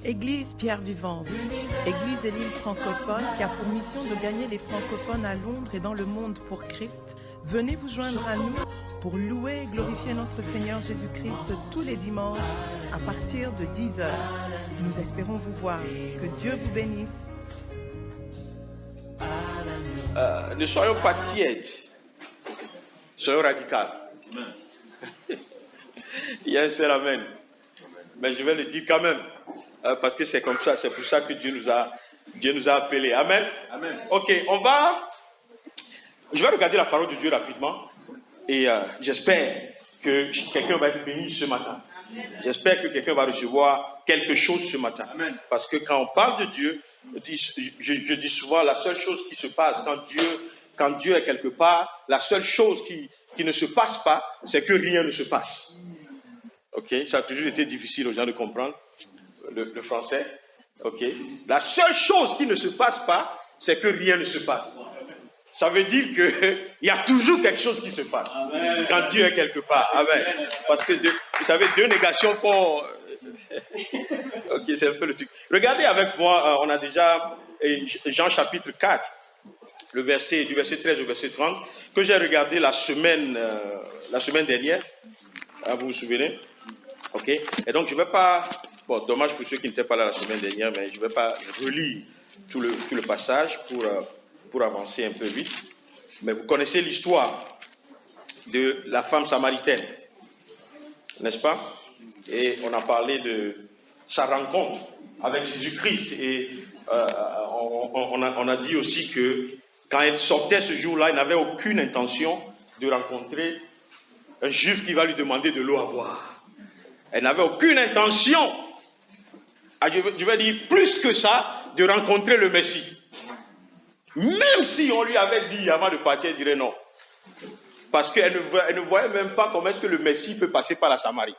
Église Pierre Vivante, Église et l'île francophone qui a pour mission de gagner les francophones à Londres et dans le monde pour Christ. Venez vous joindre à nous pour louer et glorifier notre Seigneur Jésus-Christ tous les dimanches à partir de 10h. Nous espérons vous voir. Que Dieu vous bénisse. Ne soyons pas tièdes, soyons radicaux. Il y a un seul amen. Mais je vais le dire quand même, parce que c'est comme ça, c'est pour ça que Dieu nous a appelés. Amen. Amen. Ok, je vais regarder la parole de Dieu rapidement et j'espère que quelqu'un va être béni ce matin. J'espère que quelqu'un va recevoir quelque chose ce matin. Amen. Parce que quand on parle de Dieu, je dis souvent la seule chose qui se passe quand Dieu est quelque part, la seule chose qui ne se passe pas, c'est que rien ne se passe. Ok, ça a toujours été difficile aux gens de comprendre le français. Ok, la seule chose qui ne se passe pas, c'est que rien ne se passe. Ça veut dire qu'il y a toujours quelque chose qui se passe. Amen. Quand Dieu est quelque part. Amen. Parce que, vous savez, deux négations font... Ok, c'est un peu le truc. Regardez avec moi, on a déjà Jean chapitre 4, du verset 13 au verset 30, que j'ai regardé la semaine dernière. Vous vous souvenez? Ok. Et donc, je ne vais pas... Bon, dommage pour ceux qui n'étaient pas là la semaine dernière, mais je ne vais pas relire tout le passage pour avancer un peu vite. Mais vous connaissez l'histoire de la femme samaritaine, n'est-ce pas? Et on a parlé de sa rencontre avec Jésus-Christ. Et on a dit aussi que quand elle sortait ce jour-là, elle n'avait aucune intention de rencontrer un juif qui va lui demander de l'eau à boire. Elle n'avait aucune intention, je vais dire plus que ça, de rencontrer le Messie. Même si on lui avait dit avant de partir, elle dirait non. Parce qu'elle ne voyait même pas comment est-ce que le Messie peut passer par la Samarie.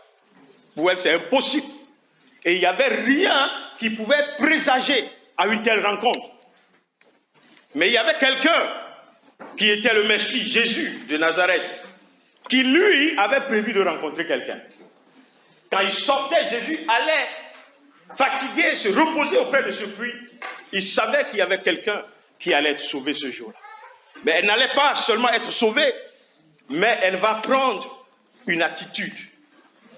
Pour elle, c'est impossible. Et il n'y avait rien qui pouvait présager à une telle rencontre. Mais il y avait quelqu'un qui était le Messie, Jésus de Nazareth, qui lui avait prévu de rencontrer quelqu'un. Quand il sortait, Jésus allait fatigué, se reposer auprès de ce puits. Il savait qu'il y avait quelqu'un qui allait être sauvé ce jour-là. Mais elle n'allait pas seulement être sauvée, mais elle va prendre une attitude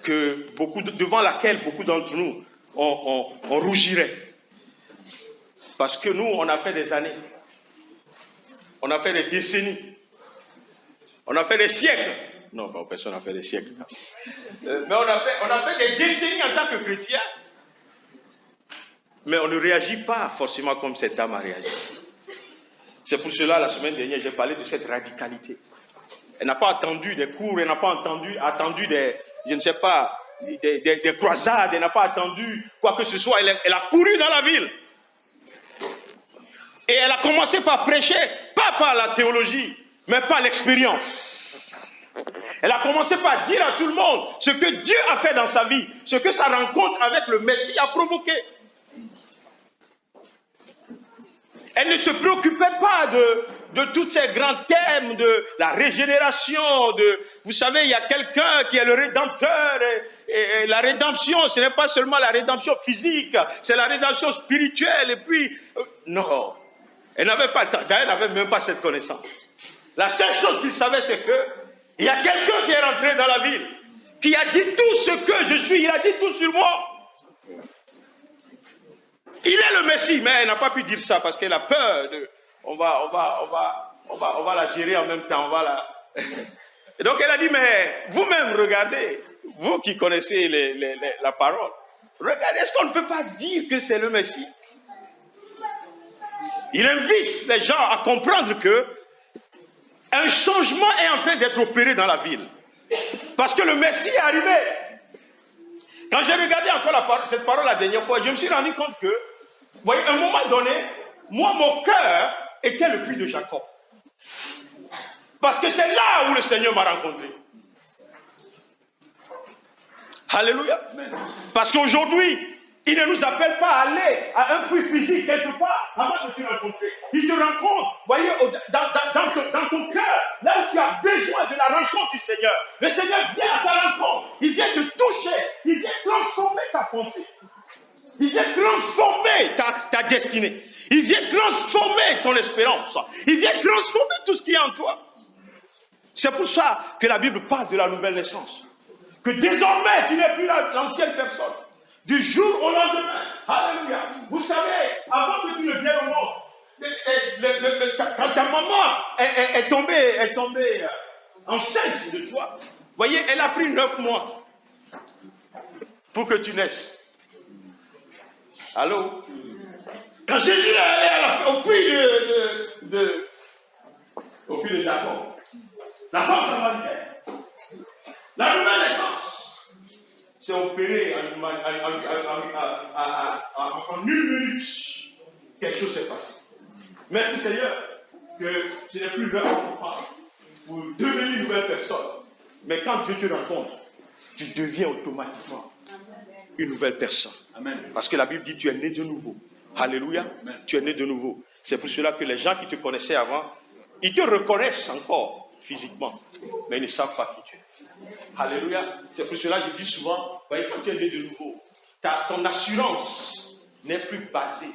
devant laquelle beaucoup d'entre nous on rougirait. Parce que nous, on a fait des années, on a fait des décennies, on a fait des siècles. Non, personne n'a fait des siècles. Mais on a fait des décennies en tant que chrétien. Mais on ne réagit pas forcément comme cette dame a réagi. C'est pour cela, la semaine dernière, j'ai parlé de cette radicalité. Elle n'a pas attendu des cours, elle n'a pas attendu des, je ne sais pas, des croisades, elle n'a pas attendu quoi que ce soit. Elle a couru dans la ville. Et elle a commencé par prêcher, pas par la théologie, mais par l'expérience. Elle a commencé par dire à tout le monde ce que Dieu a fait dans sa vie, ce que sa rencontre avec le Messie a provoqué. Elle ne se préoccupait pas de tous ces grands thèmes, de la régénération, vous savez, il y a quelqu'un qui est le Rédempteur, et la rédemption, ce n'est pas seulement la rédemption physique, c'est la rédemption spirituelle, et puis, non, elle n'avait pas le temps, elle n'avait même pas cette connaissance. La seule chose qu'il savait, c'est que il y a quelqu'un qui est rentré dans la ville, qui a dit tout ce que je suis, il a dit tout sur moi. Il est le Messie, mais elle n'a pas pu dire ça parce qu'elle a peur de... On va la gérer en même temps, Et donc elle a dit, mais vous-même, regardez, vous qui connaissez la parole, regardez, est-ce qu'on ne peut pas dire que c'est le Messie? Il invite les gens à comprendre que un changement est en train d'être opéré dans la ville. Parce que le Messie est arrivé. Quand j'ai regardé encore cette parole la dernière fois, je me suis rendu compte que, vous voyez, à un moment donné, moi, mon cœur était le puits de Jacob. Parce que c'est là où le Seigneur m'a rencontré. Alléluia. Parce qu'aujourd'hui, il ne nous appelle pas à aller à un puits physique quelque part avant de te rencontrer. Il te rencontre, voyez, dans ton cœur, là où tu as besoin de la rencontre du Seigneur. Le Seigneur vient à ta rencontre, il vient te toucher, il vient transformer ta pensée. Il vient transformer ta destinée. Il vient transformer ton espérance. Il vient transformer tout ce qui est en toi. C'est pour ça que la Bible parle de la nouvelle naissance. Que désormais, tu n'es plus l'ancienne personne. Du jour au lendemain. Alléluia. Vous savez, avant que tu ne viennes au monde, quand ta maman est tombée enceinte de toi, voyez, elle a pris 9 mois pour que tu naisses. Allô? Quand Jésus est allé au puits de Jacob, la femme samaritaine, la nouvelle naissance, s'est opérée en 1 minute. Quelque chose s'est passé. Merci Seigneur que ce n'est plus l'heure qu'on parle pour devenir une nouvelle personne. Mais quand Dieu te rencontre, tu deviens automatiquement une nouvelle personne. Amen. Parce que la Bible dit tu es né de nouveau. Alléluia. Amen. Tu es né de nouveau. C'est pour cela que les gens qui te connaissaient avant, ils te reconnaissent encore physiquement, mais ils ne savent pas qui tu es. Alléluia. C'est pour cela que je dis souvent, voyez, quand tu es né de nouveau, ton assurance n'est plus basée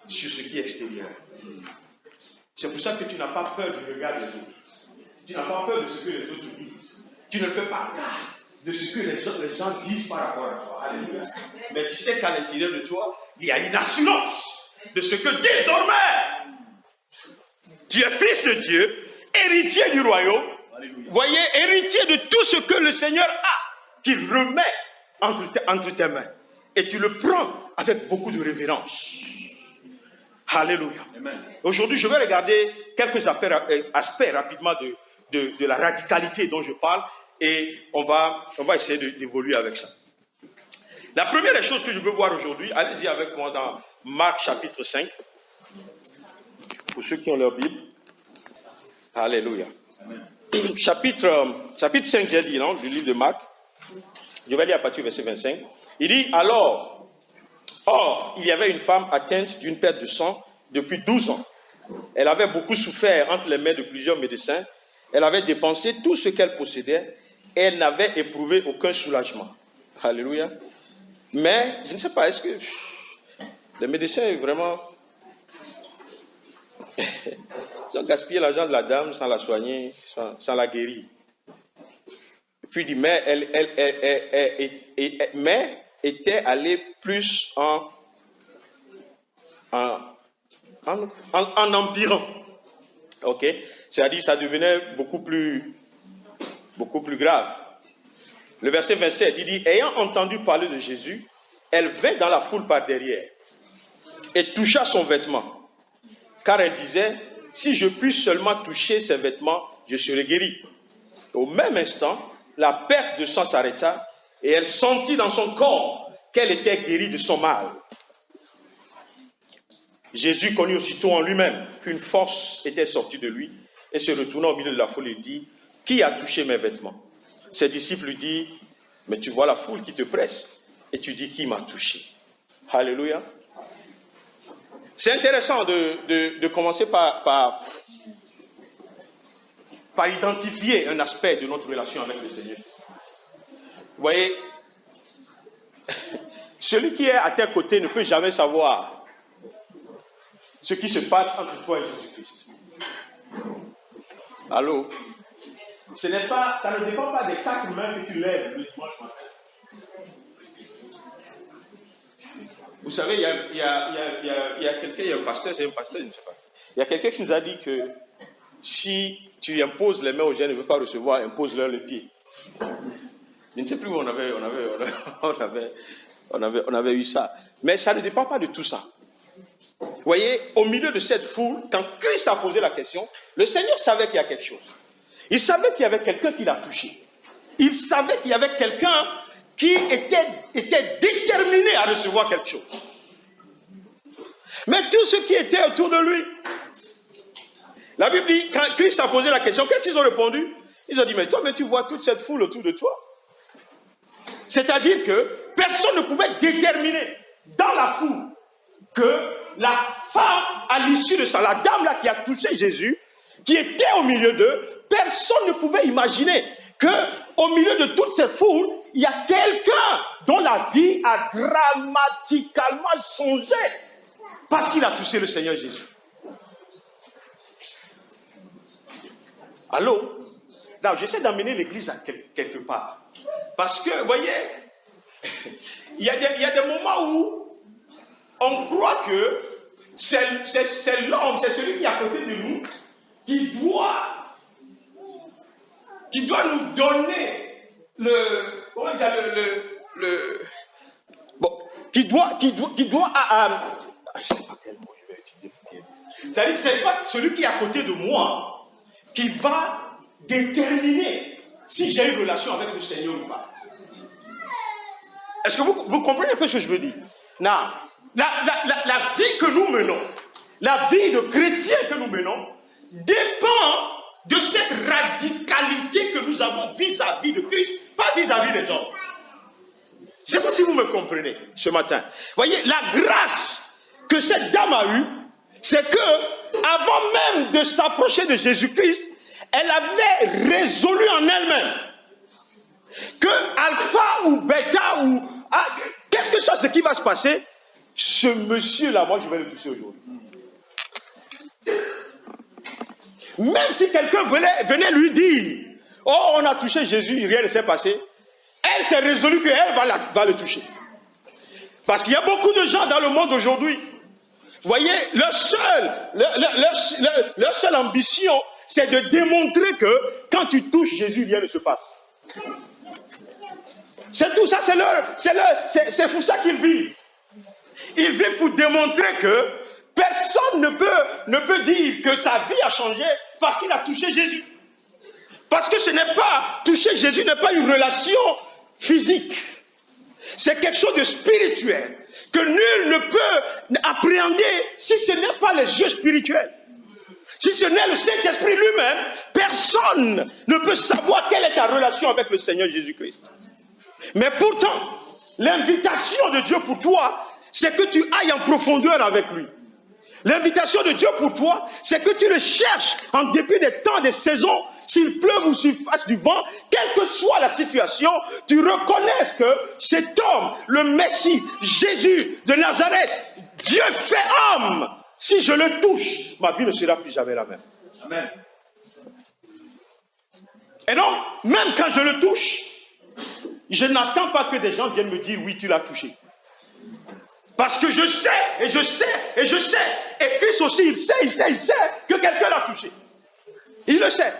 sur ce qui est extérieur. C'est pour ça que tu n'as pas peur du regard des autres. Tu n'as pas peur de ce que les autres disent. Tu ne fais pas cas de ce que les gens disent par rapport à toi. Alléluia. Mais tu sais qu'à l'intérieur de toi, il y a une assurance de ce que désormais, tu es fils de Dieu, héritier du royaume. Alléluia. Voyez, héritier de tout ce que le Seigneur a, qu'il remet entre tes mains. Et tu le prends avec beaucoup de révérence. Alléluia. Amen. Aujourd'hui, je vais regarder quelques aspects rapidement de la radicalité dont je parle et on va essayer d'évoluer avec ça. La première des choses que je veux voir aujourd'hui, allez-y avec moi dans Marc chapitre 5, pour ceux qui ont leur Bible. Alléluia. Amen. Chapitre 5, j'ai dit, non, du livre de Marc. Je vais lire à partir du verset 25. Il dit, alors, or, il y avait une femme atteinte d'une perte de sang depuis 12 ans. Elle avait beaucoup souffert entre les mains de plusieurs médecins. Elle avait dépensé tout ce qu'elle possédait et elle n'avait éprouvé aucun soulagement. Alléluia. Mais, je ne sais pas, est-ce que les médecins vraiment... Ils ont gaspillé l'argent de la dame sans la soigner, sans la guérir. Puis il dit, mais mais était allée plus en empirant. Ok? C'est-à-dire, ça devenait beaucoup plus grave. Le verset 27, il dit, ayant entendu parler de Jésus, elle vint dans la foule par derrière et toucha son vêtement. Car elle disait, si je puis seulement toucher ses vêtements, je serai guérie. Au même instant, la perte de sang s'arrêta et elle sentit dans son corps qu'elle était guérie de son mal. Jésus connut aussitôt en lui-même qu'une force était sortie de lui et se retournant au milieu de la foule, il dit, qui a touché mes vêtements? Ses disciples lui disent, mais tu vois la foule qui te presse et tu dis, qui m'a touché? Alléluia. C'est intéressant de commencer par identifier un aspect de notre relation avec le Seigneur. Vous voyez, celui qui est à tes côtés ne peut jamais savoir ce qui se passe entre toi et Jésus-Christ. Allô? Ça ne dépend pas des 4 mains que tu lèves le dimanche matin. Vous savez, il y a quelqu'un, il y a un pasteur, je ne sais pas. Il y a quelqu'un qui nous a dit que si tu imposes les mains aux gens qui ne veulent pas recevoir, impose-leur les pieds. Je ne sais plus où on avait eu ça. Mais ça ne dépend pas de tout ça. Vous voyez, au milieu de cette foule, quand Christ a posé la question, le Seigneur savait qu'il y a quelque chose. Il savait qu'il y avait quelqu'un qui l'a touché. Il savait qu'il y avait quelqu'un qui était déterminé à recevoir quelque chose. Mais tous ceux qui étaient autour de lui, la Bible dit, quand Christ a posé la question, qu'est-ce qu'ils ont répondu? Ils ont dit, mais toi, tu vois toute cette foule autour de toi. C'est-à-dire que personne ne pouvait déterminer dans la foule que la femme, à l'issue de ça, la dame là qui a touché Jésus, qui était au milieu d'eux, personne ne pouvait imaginer qu'au milieu de toutes ces foules, il y a quelqu'un dont la vie a dramatiquement changé parce qu'il a touché le Seigneur Jésus. Allô? Non, j'essaie d'amener l'église à quelque part. Parce que, vous voyez, il y a des moments où on croit que c'est l'homme, c'est celui qui est à côté de nous, qui doit nous donner je sais pas quel mot je vais utiliser. C'est-à-dire, c'est pas celui qui est à côté de moi qui va déterminer si j'ai une relation avec le Seigneur ou pas. Est-ce que vous comprenez un peu ce que je veux dire? Non. La vie que nous menons, la vie de chrétien que nous menons, dépend de cette radicalité que nous avons vis-à-vis de Christ, pas vis-à-vis des hommes. Je ne sais pas si vous me comprenez ce matin. Voyez, la grâce que cette dame a eue, c'est que, avant même de s'approcher de Jésus-Christ, elle avait résolu en elle-même que alpha ou bêta ou quelque chose ce qui va se passer, ce monsieur-là, moi je vais le toucher aujourd'hui. Même si quelqu'un venait lui dire, oh on a touché Jésus, rien ne s'est passé, elle s'est résolue qu'elle va le toucher. Parce qu'il y a beaucoup de gens dans le monde aujourd'hui, vous voyez, leur seule ambition, c'est de démontrer que quand tu touches Jésus, rien ne se passe. C'est tout ça, c'est pour ça qu'ils vivent. Ils vivent pour démontrer que personne ne peut dire que sa vie a changé parce qu'il a touché Jésus. Parce que ce n'est pas, toucher Jésus n'est pas une relation physique. C'est quelque chose de spirituel que nul ne peut appréhender si ce n'est pas les yeux spirituels. Si ce n'est le Saint-Esprit lui-même, personne ne peut savoir quelle est ta relation avec le Seigneur Jésus-Christ. Mais pourtant, l'invitation de Dieu pour toi, c'est que tu ailles en profondeur avec lui. L'invitation de Dieu pour toi, c'est que tu le cherches en dépit des temps, des saisons, s'il pleuve ou s'il fasse du vent, quelle que soit la situation, tu reconnaisses que cet homme, le Messie, Jésus de Nazareth, Dieu fait homme. Si je le touche, ma vie ne sera plus jamais la même. Amen. Et donc, même quand je le touche, je n'attends pas que des gens viennent me dire oui, tu l'as touché. Parce que je sais, et je sais, et je sais. Et Christ aussi, il sait que quelqu'un l'a touché. Il le sait.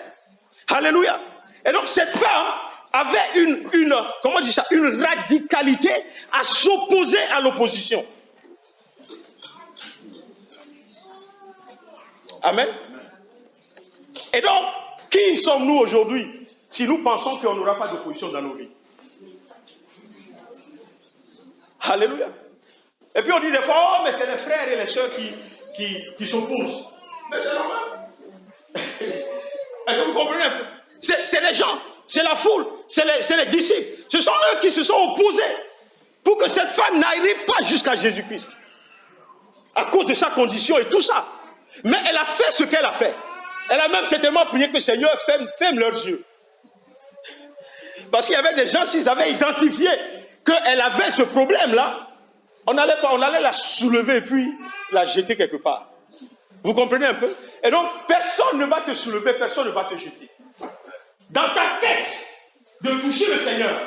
Alléluia. Et donc cette femme avait une radicalité à s'opposer à l'opposition. Amen. Et donc, qui sommes-nous aujourd'hui si nous pensons qu'on n'aura pas d'opposition dans nos vies? Alléluia. Et puis on dit des fois, oh, mais c'est les frères et les sœurs qui s'opposent. Mais c'est normal. Est-ce que vous comprenez un peu? C'est les gens, c'est la foule, c'est les disciples. Ce sont eux qui se sont opposés pour que cette femme n'arrive pas jusqu'à Jésus-Christ. À cause de sa condition et tout ça. Mais elle a fait ce qu'elle a fait. Elle a même certainement prié que le Seigneur ferme leurs yeux. Parce qu'il y avait des gens, s'ils avaient identifié qu'elle avait ce problème-là, on allait la soulever et puis la jeter quelque part. Vous comprenez un peu? Et donc, personne ne va te soulever, personne ne va te jeter. Dans ta quête de toucher le Seigneur,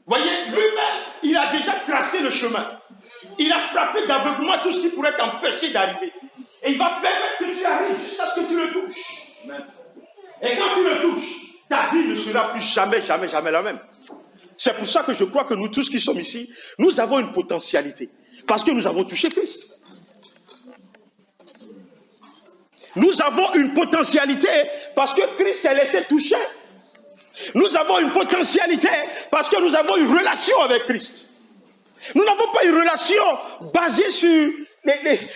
voyez, lui-même, il a déjà tracé le chemin. Il a frappé d'aveuglement tout ce qui pourrait t'empêcher d'arriver. Et il va permettre que tu arrives jusqu'à ce que tu le touches. Et quand tu le touches, ta vie ne sera plus jamais la même. C'est pour ça que je crois que nous tous qui sommes ici, nous avons une potentialité. Parce que nous avons touché Christ. Nous avons une potentialité parce que Christ s'est laissé toucher. Nous avons une potentialité parce que nous avons une relation avec Christ. Nous n'avons pas une relation basée sur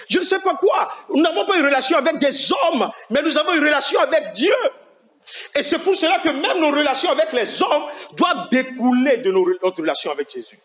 je ne sais pas quoi. Nous n'avons pas une relation avec des hommes, mais nous avons une relation avec Dieu. Et c'est pour cela que même nos relations avec les hommes doivent découler de notre relation avec Jésus.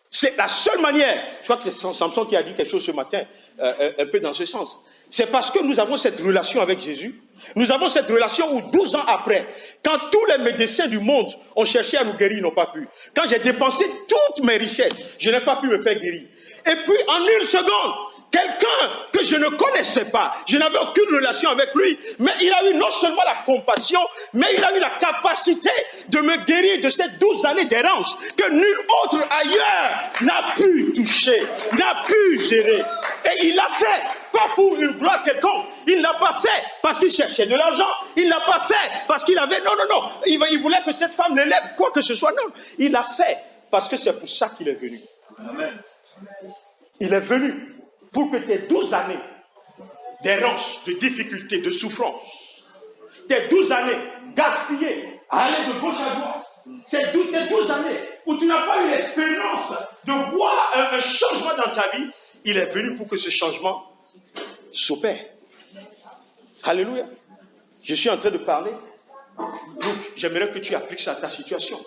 C'est la seule manière. Je crois que c'est Samson qui a dit quelque chose ce matin, un peu dans ce sens. C'est parce que nous avons cette relation avec Jésus. Nous avons cette relation où 12 ans après, quand tous les médecins du monde ont cherché à nous guérir, ils n'ont pas pu. Quand j'ai dépensé toutes mes richesses, je n'ai pas pu me faire guérir. Et puis, en une seconde, quelqu'un que je ne connaissais pas, je n'avais aucune relation avec lui, mais il a eu non seulement la compassion, mais il a eu la capacité de me guérir de ces 12 années d'errance que nul autre ailleurs n'a pu toucher, n'a pu gérer. Et il l'a fait, pas pour une gloire quelconque. Il n'a pas fait parce qu'il cherchait de l'argent. Il n'a pas fait parce qu'il avait... Non. Il voulait que cette femme l'élève, quoi que ce soit. Non, il l'a fait parce que c'est pour ça qu'il est venu. Amen. Il est venu pour que tes 12 années d'errance, de difficulté, de souffrance, tes 12 années gaspillées, à aller de gauche à droite, tes 12 années où tu n'as pas eu l'expérience de voir un changement dans ta vie, il est venu pour que ce changement s'opère. Alléluia. Je suis en train de parler. Donc, j'aimerais que tu appliques ça à ta situation.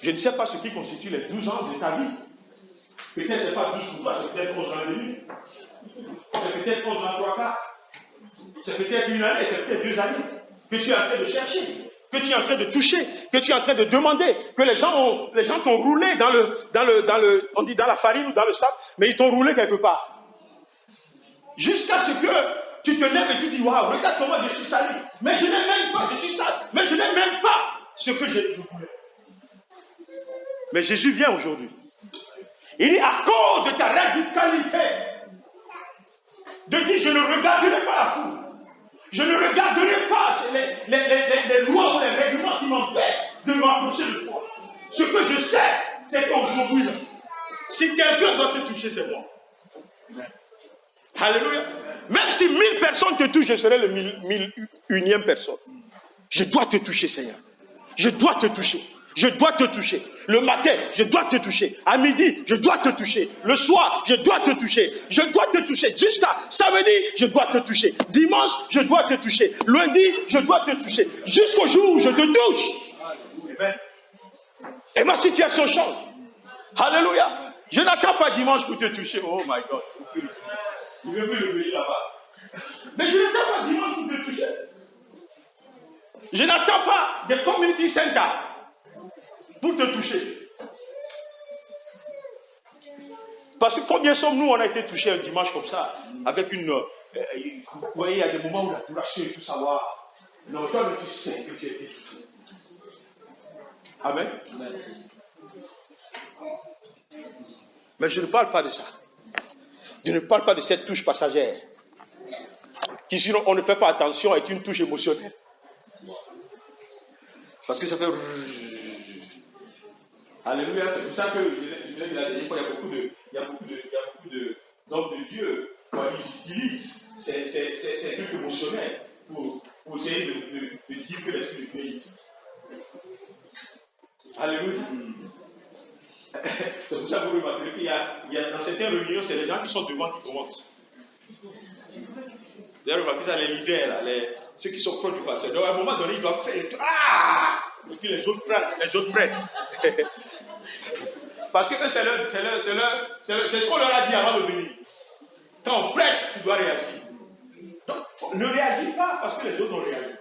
Je ne sais pas ce qui constitue les 12 ans de ta vie. Peut-être ce n'est pas 12 pour toi, c'est peut-être 11 ans et demi. C'est peut-être 11 ans 3 quarts. C'est peut-être une année, c'est peut-être 2 années que tu es en train de chercher, que tu es en train de toucher, que tu es en train de demander, que les gens t'ont roulé on dit dans la farine ou dans le sable, mais ils t'ont roulé quelque part. Jusqu'à ce que tu te lèves et tu dis, waouh, regarde comment je suis sali. Mais je n'ai même pas, je suis sale, mais je n'ai même pas ce que je voulais. Mais Jésus vient aujourd'hui. Il dit, à cause de ta radicalité, de dire, je ne regarderai pas la foule. Je ne regarderai pas les lois ou les règlements qui m'empêchent de m'approcher de toi. Ce que je sais, c'est qu'aujourd'hui, si quelqu'un doit te toucher, c'est moi. Alléluia. Même si 1000 personnes te touchent, je serai le 1001e personne. Je dois te toucher, Seigneur. Je dois te toucher. Je dois te toucher. Le matin, je dois te toucher. À midi, je dois te toucher. Le soir, je dois te toucher. Je dois te toucher. Jusqu'à samedi, je dois te toucher. Dimanche, je dois te toucher. Lundi, je dois te toucher. Jusqu'au jour où je te touche. Et ma situation change. Alléluia. Je n'attends pas dimanche pour te toucher. Oh my God. Il veut plus le payer là-bas. Mais je n'attends pas dimanche pour te toucher. Je n'attends pas des community centers pour te toucher. Parce que combien sommes-nous, on a été touchés un dimanche comme ça, avec une... vous voyez, il y a des moments où la doulation et tout savoir. Non, toi, tu sais que tu as été touché. Amen. Amen. Mais je ne parle pas de ça. Je ne parle pas de cette touche passagère. Qui, sinon, on ne fait pas attention, est une touche émotionnelle. Parce que ça fait... Alléluia, c'est pour ça que je disais que la dernière fois, il y a beaucoup d'hommes de Dieu qui utilisent ces trucs émotionnels pour essayer de dire que l'esprit de Dieu est ici. Alléluia. C'est pour ça que vous remarquez qu'il y a dans certaines réunions, c'est les gens qui sont devant qui commencent. Vous avez remarqué ça, les leaders, là, ceux qui sont proches du pasteur. Donc à un moment donné, ils doivent faire le truc. Ah! Et puis les autres prennent. Parce que c'est ce qu'on leur a dit avant de venir. Quand on prêche, tu dois réagir. Donc, ne réagis pas parce que les autres ont réagi.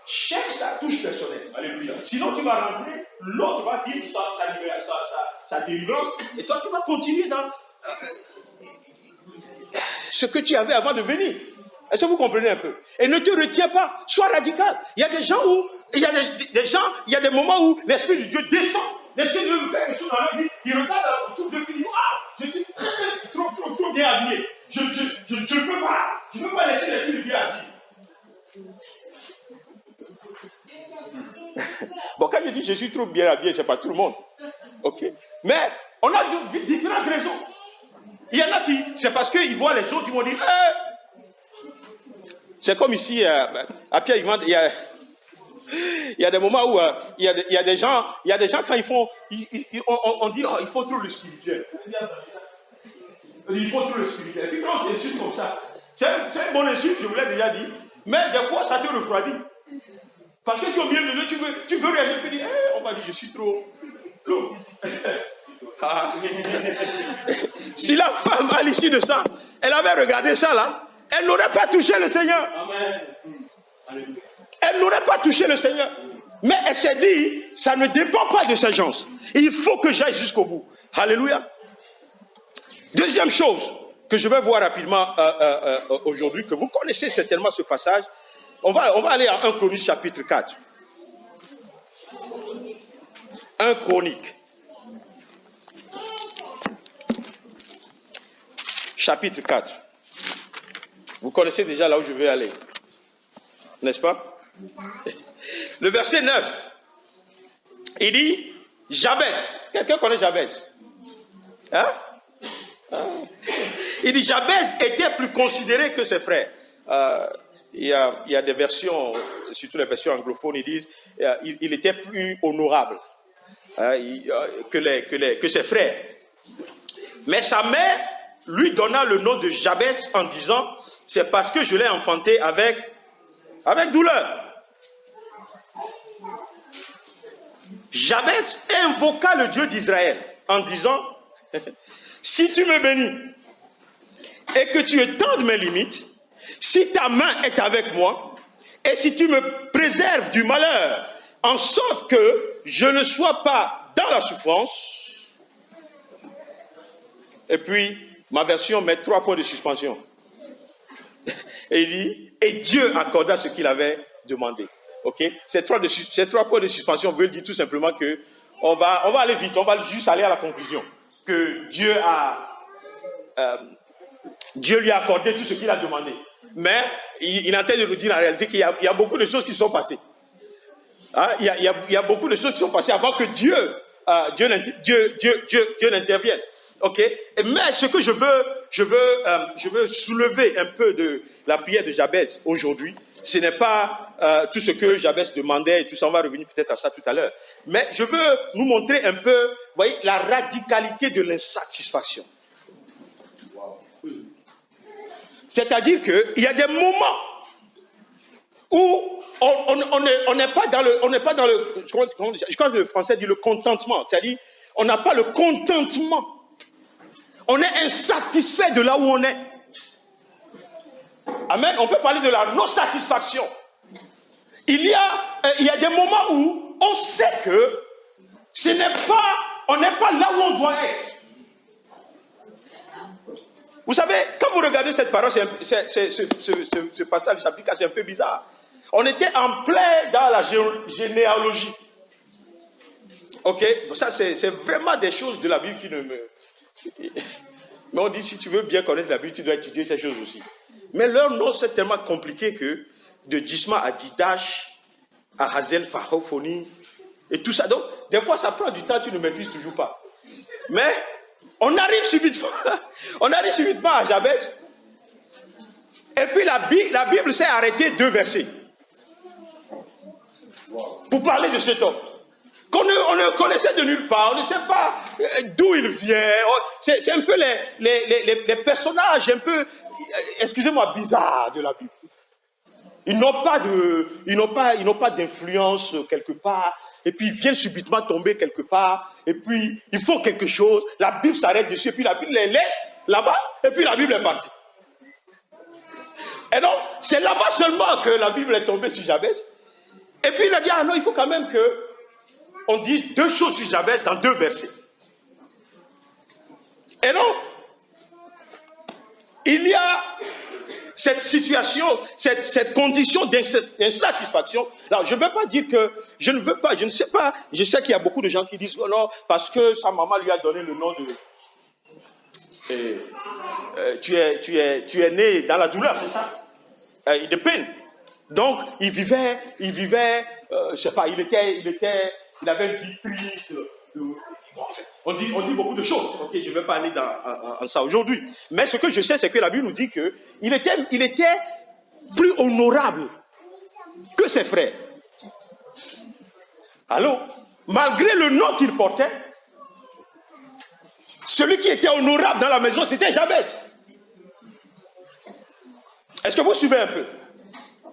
Cherche ta touche personnelle. Alléluia. Sinon, tu vas rentrer, l'autre va vivre sa délivrance, et toi, tu vas continuer dans ce que tu avais avant de venir. Est-ce que vous comprenez un peu? Et ne te retiens pas, sois radical. Il y a des gens où, il y a des moments où l'Esprit de Dieu descend. L'Esprit de Dieu veut faire quelque chose dans leur vie. Il regarde autour de lui, il dit, je suis trop bien habillé. Je ne peux pas laisser l'Esprit de Dieu agir. Bon, quand je dis je suis trop bien habillé, c'est pas tout le monde. Ok? Mais on a différentes raisons. Il y en a qui, c'est parce qu'ils voient les autres, ils vont dire, c'est comme ici, à Pierre-Yvan, il y a des moments où il y a des gens quand ils font, on dit, il faut trop le spirituel. Il faut trop le spirituel. Et puis quand on insulte comme ça, c'est une bonne insulte, je vous l'ai déjà dit, mais des fois ça te refroidit. Parce que tu es au milieu de Dieu, tu veux réagir, tu dis, on va dire, je suis trop. Ah. Si la femme, à l'issue de ça, elle avait regardé ça là, elle n'aurait pas touché le Seigneur. Elle n'aurait pas touché le Seigneur. Mais elle s'est dit, ça ne dépend pas de ces gens. Il faut que j'aille jusqu'au bout. Alléluia. Deuxième chose que je vais voir rapidement aujourd'hui, que vous connaissez certainement ce passage. On va aller à 1 Chronique chapitre 4. 1 Chronique. Chapitre 4. Vous connaissez déjà là où je vais aller. N'est-ce pas? Le verset 9. Il dit, Jabez. Quelqu'un connaît Jabez? Hein? Il dit, Jabez était plus considéré que ses frères. Il y a des versions, surtout les versions anglophones, ils disent, il était plus honorable que ses frères. Mais sa mère lui donna le nom de Jabez en disant, c'est parce que je l'ai enfanté avec douleur. Jabez invoqua le Dieu d'Israël en disant, si tu me bénis et que tu étendes mes limites, si ta main est avec moi et si tu me préserves du malheur, en sorte que je ne sois pas dans la souffrance. Et puis, ma version met 3 points de suspension. Et il dit, et Dieu accorda ce qu'il avait demandé. Ok? Ces 3 points de suspension veulent dire tout simplement que on va aller vite, on va juste aller à la conclusion. Que Dieu lui a accordé tout ce qu'il a demandé. Mais il est en train de nous dire en réalité qu'il y a beaucoup de choses qui sont passées. Hein? Il y a beaucoup de choses qui sont passées avant que Dieu n'intervienne. Ok? Mais ce que je veux soulever un peu de la prière de Jabez aujourd'hui, ce n'est pas tout ce que Jabez demandait et tout ça, on va revenir peut-être à ça tout à l'heure. Mais je veux nous montrer un peu, vous voyez, la radicalité de l'insatisfaction. C'est-à-dire qu'il y a des moments où on n'est pas dans le, je crois que le français dit le contentement, c'est-à-dire on n'a pas le contentement. On est insatisfait de là où on est. Amen. On peut parler de la non-satisfaction. Il y a des moments où on sait que on n'est pas là où on doit être. Vous savez, quand vous regardez cette parole, ce passage du chapitre 4, c'est un peu bizarre. On était en plein dans la généalogie. Ok? Donc ça, c'est vraiment des choses de la Bible qui ne me... Mais on dit, si tu veux bien connaître la Bible, tu dois étudier ces choses aussi. Mais leur nom, c'est tellement compliqué que de Disma à Didash, à Hazel, Pharaophoni, et tout ça. Donc, des fois, ça prend du temps, tu ne maîtrises toujours pas. Mais, on arrive subitement à Jabez. Et puis, la Bible s'est arrêtée 2 versets. Pour parler de cet homme. Qu'on ne connaissait de nulle part, on ne sait pas d'où il vient. C'est un peu les personnages un peu, excusez-moi, bizarres de la Bible. Ils n'ont pas d'influence quelque part, et puis ils viennent subitement tomber quelque part, et puis ils font quelque chose, la Bible s'arrête dessus, et puis la Bible les laisse là-bas, et puis la Bible est partie. Et donc, c'est là-bas seulement que la Bible est tombée sur Jabez. Et puis il a dit, ah non, il faut quand même que on dit 2 choses sur Jabez dans 2 versets. Et donc, il y a cette situation, cette condition d'insatisfaction. Alors, je ne veux pas dire que je ne veux pas, je ne sais pas. Je sais qu'il y a beaucoup de gens qui disent, oh non, parce que sa maman lui a donné le nom de... tu es né dans la douleur, c'est ça? De peine. Donc, il vivait, je sais pas, il avait une vie triste. On dit beaucoup de choses. Ok, je ne vais pas aller dans ça aujourd'hui. Mais ce que je sais, c'est que la Bible nous dit qu'il était plus honorable que ses frères. Allô? Malgré le nom qu'il portait, celui qui était honorable dans la maison, c'était Jabez. Est-ce que vous suivez un peu?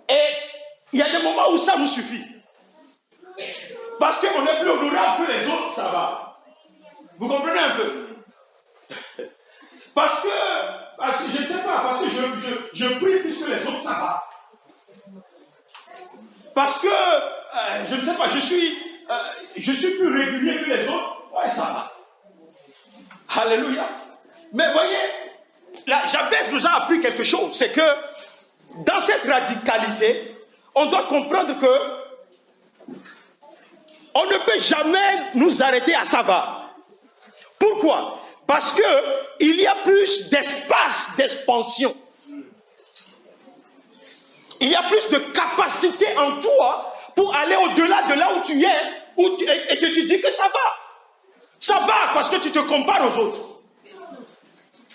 Et il y a des moments où ça nous suffit. Parce qu'on est plus honorable que les autres, ça va. Vous comprenez un peu? Parce que je ne sais pas, parce que je prie plus que les autres, ça va. Parce que, je ne sais pas, je suis plus régulier que les autres, ouais, ça va. Alléluia. Mais voyez, là, Jabez nous a appris quelque chose, c'est que dans cette radicalité, on doit comprendre que on ne peut jamais nous arrêter à ça va. Pourquoi? Parce que il y a plus d'espace d'expansion. Il y a plus de capacité en toi pour aller au-delà de là où tu es, et que tu dis que ça va. Ça va parce que tu te compares aux autres.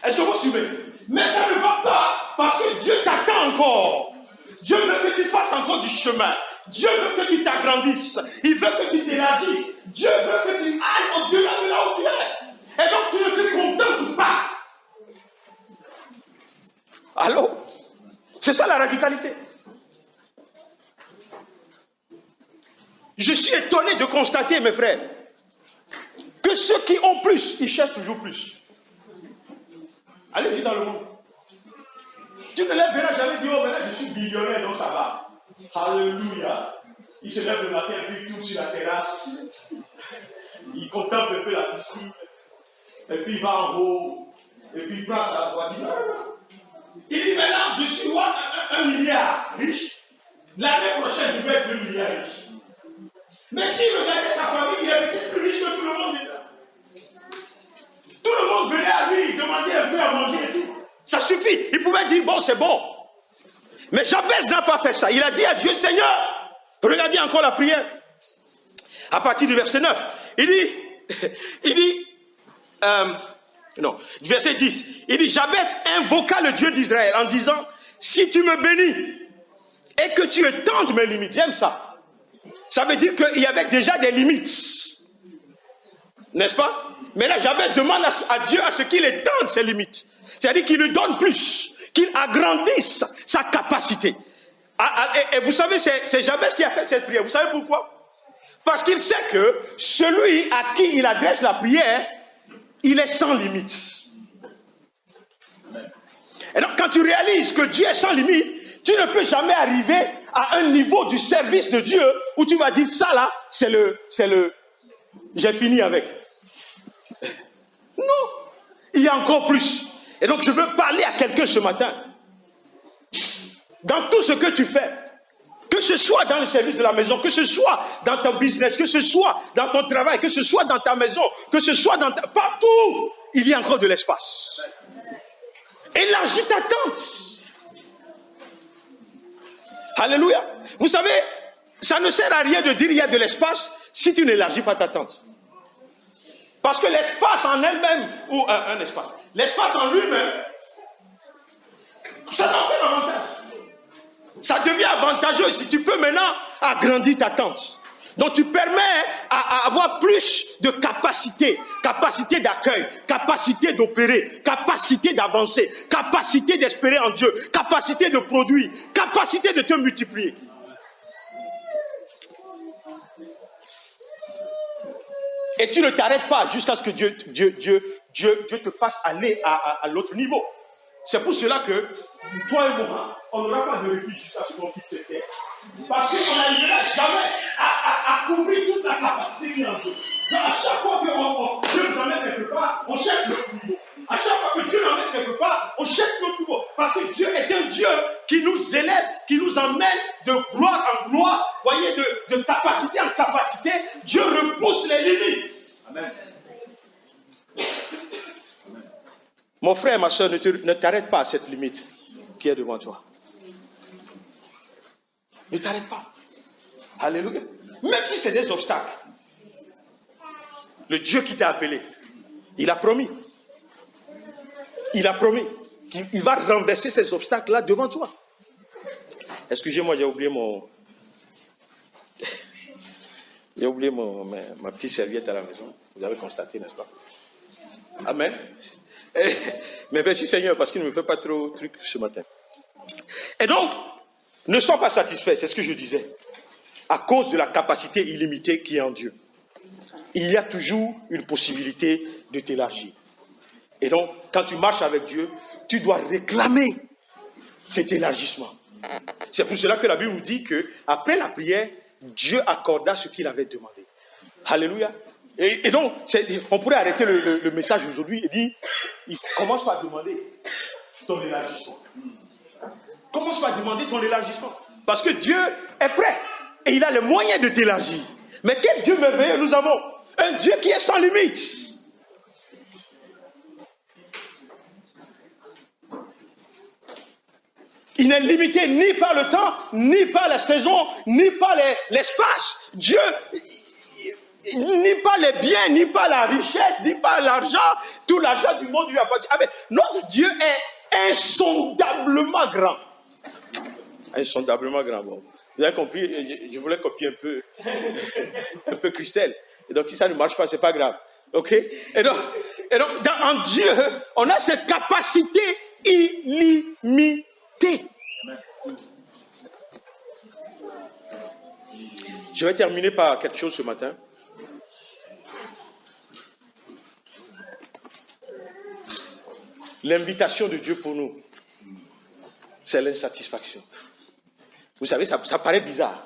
Est-ce que vous suivez? Mais ça ne va pas parce que Dieu t'attend encore. Dieu veut que tu fasses encore du chemin. Dieu veut que tu t'agrandisses. Il veut que tu t'élargisses. Dieu veut que tu ailles au-delà de là où tu es. Et donc tu ne te contentes pas. Allô? C'est ça la radicalité. Je suis étonné de constater, mes frères, que ceux qui ont plus, ils cherchent toujours plus. Allez-y dans le monde. Tu ne les verras jamais dire, oh, maintenant je suis millionnaire, donc ça va. Alléluia. Il se lève le matin, et puis il tourne sur la terrasse. Il contemple un peu la piscine. Et puis il va en haut. Et puis il prend sa voiture. Il dit, maintenant, je suis un milliard riche. L'année prochaine, je vais être 2 milliards riche. Mais s'il regardait sa famille, il est peut-être plus riche que tout le monde. Tout le monde venait à lui demander un peu à manger et tout. Ça suffit. Il pouvait dire, bon, c'est bon. Mais Jabez n'a pas fait ça. Il a dit à Dieu, Seigneur, regardez encore la prière. À partir du verset 9, il dit, verset 10, il dit, Jabez invoqua le Dieu d'Israël en disant, si tu me bénis et que tu étendes mes limites, j'aime ça. Ça veut dire qu'il y avait déjà des limites. N'est-ce pas? Mais là, Jabez demande à Dieu à ce qu'il étende ses limites. C'est-à-dire qu'il lui donne plus, qu'il agrandisse sa capacité. Et vous savez, c'est Jabez qui a fait cette prière. Vous savez pourquoi? Parce qu'il sait que celui à qui il adresse la prière, il est sans limite. Et donc, quand tu réalises que Dieu est sans limite, tu ne peux jamais arriver à un niveau du service de Dieu où tu vas dire, ça là, c'est le, j'ai fini avec. Non, il y a encore plus. Et donc je veux parler à quelqu'un ce matin. Dans tout ce que tu fais, que ce soit dans le service de la maison, que ce soit dans ton business, que ce soit dans ton travail, que ce soit dans ta maison, que ce soit dans partout, il y a encore de l'espace. Élargis ta tente. Alléluia. Vous savez, ça ne sert à rien de dire il y a de l'espace si tu n'élargis pas ta tente. Parce que l'espace en elle-même, ou un espace, l'espace en lui-même, ça n'a aucun avantage. Ça devient avantageux si tu peux maintenant agrandir ta tente. Donc tu permets à avoir plus de capacité d'accueil, capacité d'opérer, capacité d'avancer, capacité d'espérer en Dieu, capacité de produire, capacité de te multiplier. Et tu ne t'arrêtes pas jusqu'à ce que Dieu te fasse aller à l'autre niveau. C'est pour cela que toi et moi, on n'aura pas de refuge jusqu'à ce qu'on quitte cette terre. Parce qu'on n'arrivera jamais à couvrir toute la capacité qu'il y a en Dieu. Donc à chaque fois que Dieu nous emmène quelque part, on cherche le niveau. À chaque fois que Dieu nous emmène quelque part, on cherche le niveau. Parce que Dieu est un Dieu qui nous élève, qui nous emmène de gloire en gloire, voyez, de capacité en capacité. Dieu repousse les limites. Amen. Mon frère, ma soeur, ne t'arrête pas à cette limite qui est devant toi. Ne t'arrête pas. Alléluia. Même si c'est des obstacles. Le Dieu qui t'a appelé, il a promis. Il a promis qu'il va renverser ces obstacles-là devant toi. Excusez-moi, j'ai oublié ma petite serviette à la maison. Vous avez constaté, n'est-ce pas? Amen. Mais merci Seigneur, parce qu'il ne me fait pas trop de trucs ce matin. Et donc, ne sois pas satisfait, c'est ce que je disais, à cause de la capacité illimitée qui est en Dieu. il y a toujours une possibilité de t'élargir. Et donc, quand tu marches avec Dieu, tu dois réclamer cet élargissement. C'est pour cela que la Bible nous dit qu'après la prière, Dieu accorda ce qu'il avait demandé. Alléluia. Et donc, on pourrait arrêter le message aujourd'hui et dire, il commence par demander ton élargissement. Commence par demander ton élargissement. Parce que Dieu est prêt et il a les moyens de t'élargir. Mais quel Dieu merveilleux nous avons? Un Dieu qui est sans limite. Il n'est limité ni par le temps, ni par la saison, ni par l'espace. Dieu, ni par les biens, ni par la richesse, ni par l'argent. Tout l'argent du monde lui appartient. Ah, mais notre Dieu est insondablement grand. Insondablement grand. Bon. Vous avez compris, je voulais copier un peu Christelle. Et donc, si ça ne marche pas, c'est pas grave. OK? Et donc en Dieu, on a cette capacité illimitée. Je vais terminer par quelque chose ce matin. L'invitation de Dieu pour nous, c'est l'insatisfaction. Vous savez, ça paraît bizarre.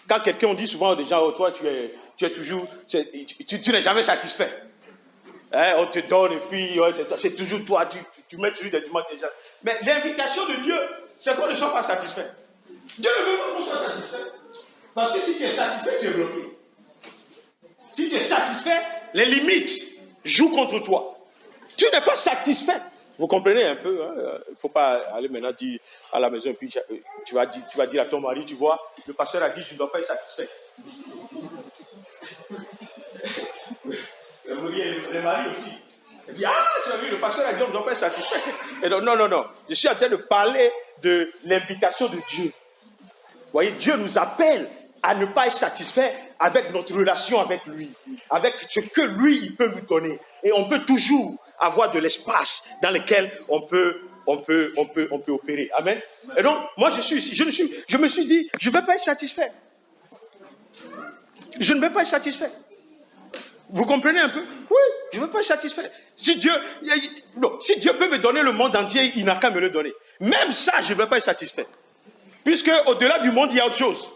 Quand quelqu'un dit souvent aux gens, oh, toi, tu es toujours, tu n'es jamais satisfait. Hein, on te donne et puis c'est toujours toi, tu mets toujours des demandes déjà. Mais l'invitation de Dieu, c'est qu'on ne soit pas satisfait. Dieu ne veut pas qu'on soit satisfait. Parce que si tu es satisfait, tu es bloqué. Si tu es satisfait, les limites jouent contre toi. Tu n'es pas satisfait. Vous comprenez un peu, hein? Il ne faut pas aller maintenant dire à la maison, et puis tu vas dire à ton mari, tu vois, le pasteur a dit, je ne dois pas être satisfait. Les maris aussi. Il dit, ah, tu as vu, le pasteur a dit, on ne doit pas être satisfait. Et donc, non. Je suis en train de parler de l'invitation de Dieu. Vous voyez, Dieu nous appelle à ne pas être satisfait avec notre relation avec lui, avec ce que lui, il peut nous donner. Et on peut toujours avoir de l'espace dans lequel on peut opérer. Amen. Et donc, moi, je suis ici. Je me suis dit, je ne vais pas être satisfait. Je ne vais pas être satisfait. Vous comprenez un peu? Oui, je ne veux pas être satisfait. Si Dieu peut me donner le monde entier, il n'a qu'à me le donner. Même ça, je ne vais pas être satisfait. Puisque au-delà du monde, il y a autre chose.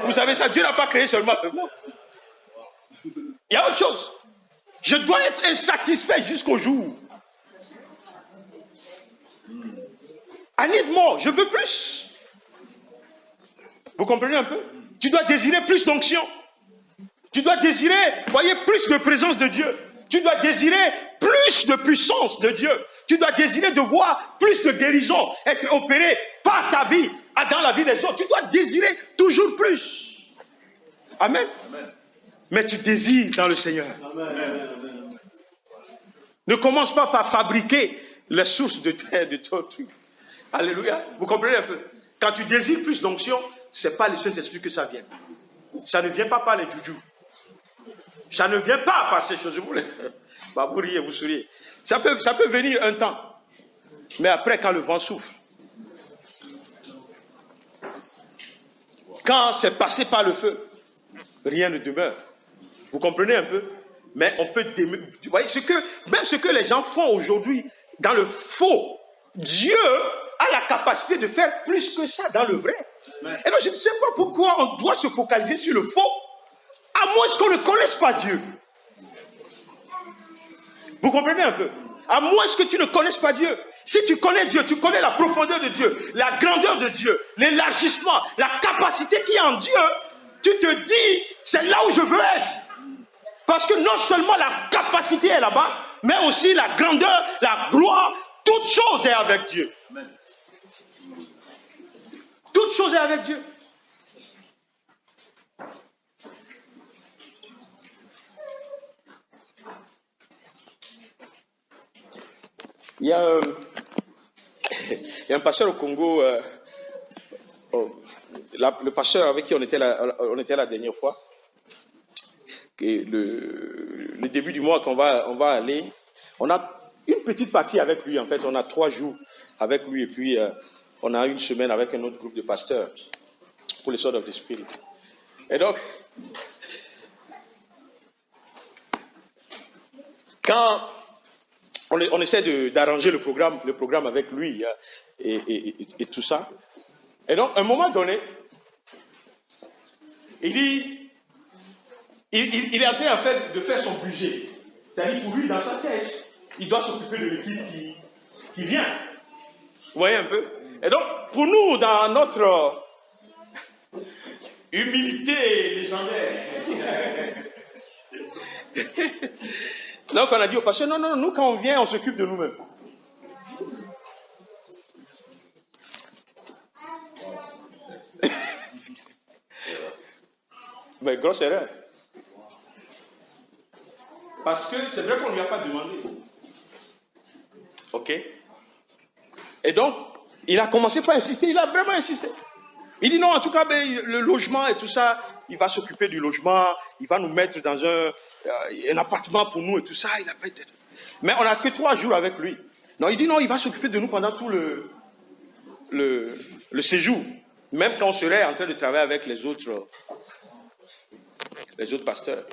Vous savez ça, Dieu n'a pas créé seulement le monde. Il y a autre chose. Je dois être insatisfait jusqu'au jour. I need more, je veux plus. Vous comprenez un peu? Tu dois désirer plus d'onction. Tu dois désirer, voyez, plus de présence de Dieu. Tu dois désirer plus de puissance de Dieu. Tu dois désirer de voir plus de guérison être opérée par ta vie, dans la vie des autres. Tu dois désirer toujours plus. Amen. Amen. Mais tu désires dans le Seigneur. Amen. Ne commence pas par fabriquer les sources de ton truc. Alléluia. Vous comprenez un peu? Quand tu désires plus d'onction, ce n'est pas le Saint-Esprit que ça vient. Ça ne vient pas par les joujou. Ça ne vient pas par ces choses. Vous riez, vous souriez. Ça peut venir un temps. Mais après, quand le vent souffle, quand c'est passé par le feu, rien ne demeure. Vous comprenez un peu? Mais on peut... Vous voyez, même ce que les gens font aujourd'hui dans le faux, Dieu a la capacité de faire plus que ça dans le vrai. Et donc, je ne sais pas pourquoi on doit se focaliser sur le faux, à moins qu'on ne connaisse pas Dieu. Vous comprenez un peu? À moins que tu ne connaisses pas Dieu. Si tu connais Dieu, tu connais la profondeur de Dieu, la grandeur de Dieu, l'élargissement, la capacité qu'il y a en Dieu, tu te dis, c'est là où je veux être. Parce que non seulement la capacité est là-bas, mais aussi la grandeur, la gloire, toute chose est avec Dieu. Amen. Toute chose est avec Dieu. Il y a un pasteur au Congo, le pasteur avec qui on était la dernière fois. Et le début du mois qu'on va aller, on a une petite partie avec lui. En fait, on a 3 jours avec lui et puis on a une semaine avec un autre groupe de pasteurs pour les Swords of the Spirit. Et donc, quand on essaie d'arranger le programme avec lui et tout ça. Et donc, à un moment donné, il dit, il est en train en fait, de faire son budget. C'est-à-dire pour lui, dans sa tête, il doit s'occuper de l'équipe qui vient. Vous voyez un peu? Et donc, pour nous, dans notre humilité légendaire, donc on a dit au pasteur, non, nous quand on vient, on s'occupe de nous-mêmes. Mais grosse erreur. Parce que c'est vrai qu'on ne lui a pas demandé. Ok? Et donc, il a commencé par insister, il a vraiment insisté. Il dit non, en tout cas, le logement et tout ça, il va s'occuper du logement, il va nous mettre dans un appartement pour nous et tout ça. Mais on n'a que 3 jours avec lui. Non, il dit non, il va s'occuper de nous pendant tout le séjour. Même quand on serait en train de travailler avec les autres pasteurs.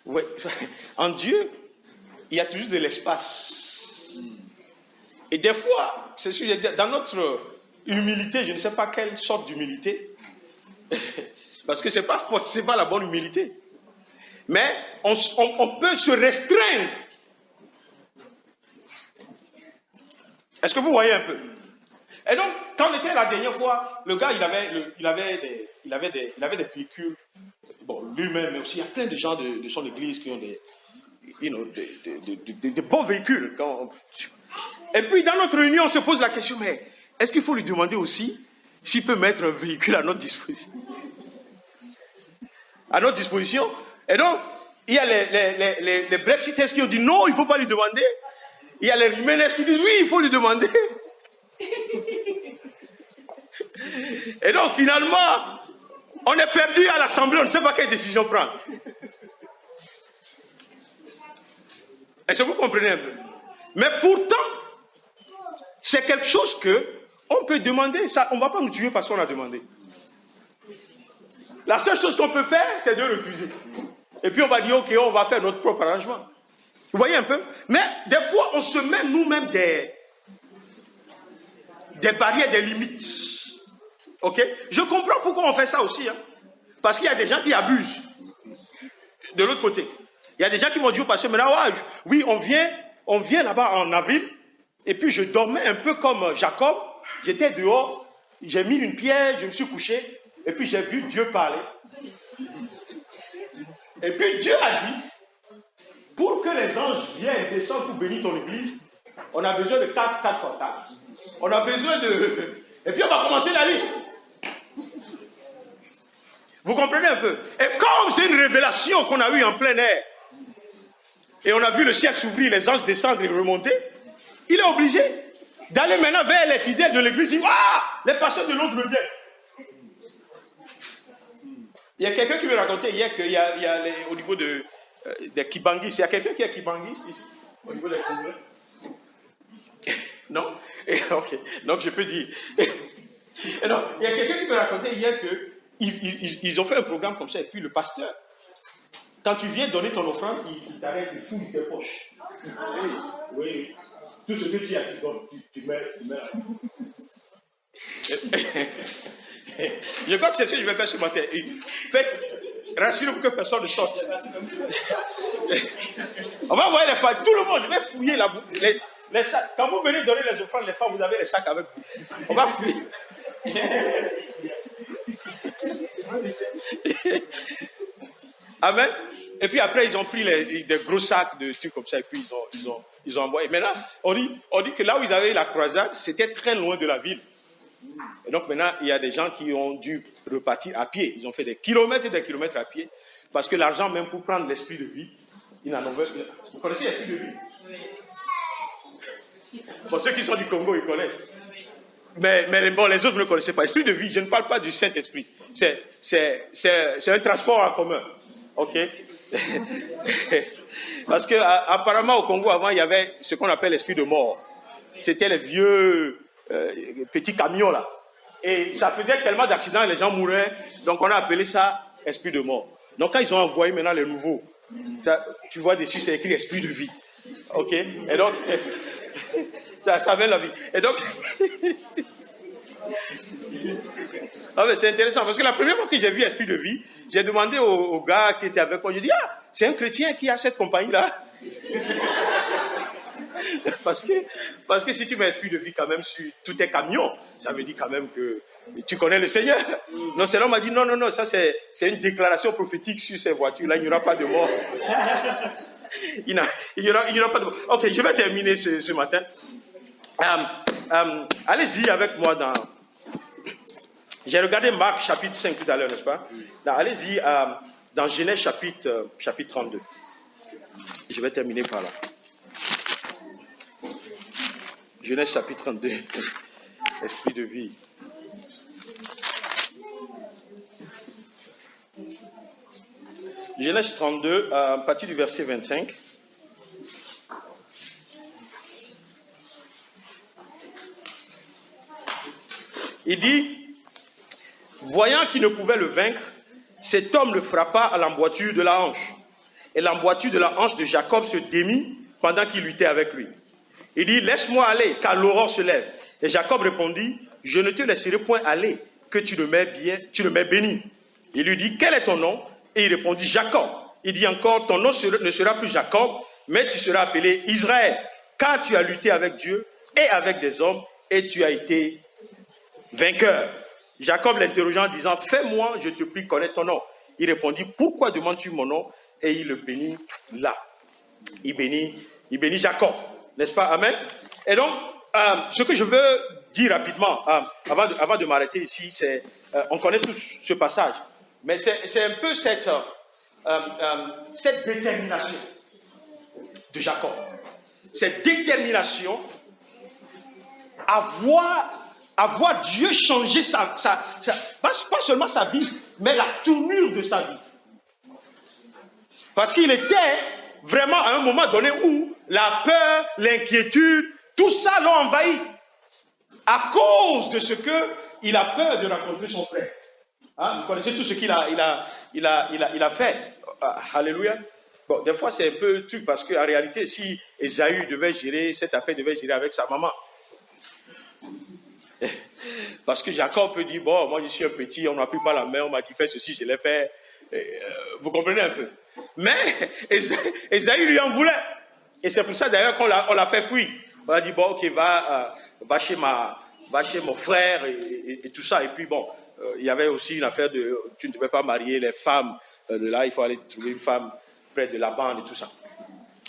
Oui. En Dieu, il y a toujours de l'espace. Et des fois, c'est sûr, dans notre humilité, je ne sais pas quelle sorte d'humilité, parce que ce n'est pas la bonne humilité, mais on peut se restreindre. Est-ce que vous voyez un peu? Et donc, quand on était la dernière fois, le gars, il avait des véhicules, bon, lui-même, mais aussi, il y a plein de gens de son église qui ont des bons véhicules. Et puis, dans notre réunion, on se pose la question, mais est-ce qu'il faut lui demander aussi s'il peut mettre un véhicule à notre disposition? À notre disposition. Et donc, il y a les Brexiters qui ont dit non, il ne faut pas lui demander. Il y a les Riménez qui disent oui, il faut lui demander. Et donc, finalement, on est perdu à l'Assemblée, on ne sait pas quelle décision prendre. Est-ce que vous comprenez un peu? Mais pourtant, c'est quelque chose qu'on peut demander. Ça, on ne va pas nous tuer parce qu'on a demandé. La seule chose qu'on peut faire, c'est de refuser. Et puis on va dire, ok, on va faire notre propre arrangement. Vous voyez un peu? Mais des fois, on se met nous-mêmes des barrières, des limites. Ok? Je comprends pourquoi on fait ça aussi. Hein? Parce qu'il y a des gens qui abusent. De l'autre côté. Il y a des gens qui vont dire au pasteur, maintenant, oui, on vient là-bas en avril, et puis je dormais un peu comme Jacob. J'étais dehors, j'ai mis une pierre, je me suis couché, et puis j'ai vu Dieu parler. Et puis Dieu a dit, pour que les anges viennent descendre pour bénir ton église, on a besoin de 4 x 4. On a besoin de... Et puis on va commencer la liste. Vous comprenez un peu? Et comme c'est une révélation qu'on a eue en plein air, et on a vu le ciel s'ouvrir, les anges descendre et remonter, il est obligé d'aller maintenant vers les fidèles de l'église. Il dit, les pasteurs de l'autre viennent. Il y a quelqu'un qui me racontait hier qu'il y a au niveau des Kibangis, il y a quelqu'un qui est Kibangis ici, au niveau des Congrès? Non? Ok, donc je peux dire. Et donc, il y a quelqu'un qui me racontait hier qu'ils ont fait un programme comme ça, et puis le pasteur, quand tu viens donner ton offrande, il t'arrête, il fouille tes poches. Oui. Tout ce que tu as, tu mets. Je crois que c'est ce que je vais faire ce matin. Faites, rassurez-vous que personne ne sorte. On va envoyer les pages. Tout le monde, je vais fouiller les sacs. Quand vous venez donner les offrandes, les femmes, vous avez les sacs avec vous. On va fouiller. Amen. Et puis après, ils ont pris des gros sacs de trucs comme ça, et puis ils ont envoyé. Maintenant, on dit que là où ils avaient la croisade, c'était très loin de la ville. Et donc maintenant, il y a des gens qui ont dû repartir à pied. Ils ont fait des kilomètres et des kilomètres à pied, parce que l'argent, même pour prendre l'esprit de vie, ils n'en ont pas. Vous connaissez l'esprit de vie? Bon, ceux qui sont du Congo, ils connaissent. Mais bon, les autres ne connaissaient pas. Esprit de vie, je ne parle pas du Saint-Esprit. C'est un transport en commun. Ok? Parce que apparemment au Congo avant il y avait ce qu'on appelle l'esprit de mort. C'était les vieux petits camions là. Et ça faisait tellement d'accidents, les gens mouraient. Donc on a appelé ça esprit de mort. Donc, quand ils ont envoyé maintenant les nouveaux, tu vois dessus, c'est écrit esprit de vie. OK? Et donc, ça vient la vie. Et donc, ah, c'est intéressant parce que la première fois que j'ai vu esprit de vie, j'ai demandé au gars qui était avec moi, je dis, ah, c'est un chrétien qui a cette compagnie-là. Parce que si tu mets esprit de vie quand même sur tous tes camions, ça veut dire quand même que tu connais le Seigneur. Non, c'est l'homme m'a dit non, ça c'est une déclaration prophétique sur ces voitures-là, il n'y aura pas de mort. Il n'y aura pas de mort. Ok, je vais terminer ce matin. Allez-y avec moi dans... J'ai regardé Marc chapitre 5 tout à l'heure, n'est-ce pas? Allez-y dans Genèse chapitre 32. Je vais terminer par là. Genèse chapitre 32. Esprit de vie. Genèse 32, à partir du verset 25. Il dit, voyant qu'il ne pouvait le vaincre, cet homme le frappa à l'emboîture de la hanche. Et l'emboîture de la hanche de Jacob se démit pendant qu'il luttait avec lui. Il dit, laisse-moi aller, car l'aurore se lève. Et Jacob répondit, je ne te laisserai point aller, que tu le mets béni. Il lui dit, quel est ton nom? Et il répondit, Jacob. Il dit encore, ton nom ne sera plus Jacob, mais tu seras appelé Israël, car tu as lutté avec Dieu et avec des hommes, et tu as été vainqueur. Jacob l'interrogea en disant, fais-moi, je te prie, connaître ton nom. Il répondit, pourquoi demandes-tu mon nom? Et il le bénit là. Il bénit Jacob. N'est-ce pas? Amen. Et donc, ce que je veux dire rapidement, avant de m'arrêter ici, c'est, on connaît tous ce passage, mais c'est un peu cette détermination de Jacob. Cette détermination à voir Dieu changer pas seulement sa vie, mais la tournure de sa vie. Parce qu'il était vraiment à un moment donné où la peur, l'inquiétude, tout ça l'ont envahi. À cause de ce qu'il a peur de rencontrer son frère. Hein, vous connaissez tout ce qu'il a fait. Alléluia. Bon, des fois c'est un peu truc parce qu'en réalité, si Ésaü devait gérer cette affaire, il devait gérer avec sa maman. Parce que Jacob peut dire, bon, moi je suis un petit, on n'a plus pas la main, on m'a dit fais ceci, je l'ai fait. Vous comprenez un peu. Mais Ésaü lui en voulait. Et c'est pour ça d'ailleurs qu'on l'a fait fuir. On a dit, bon, ok, va chez mon frère et tout ça. Et puis bon, il y avait aussi une affaire de, tu ne devais pas marier les femmes de là, il faut aller trouver une femme près de la bande et tout ça.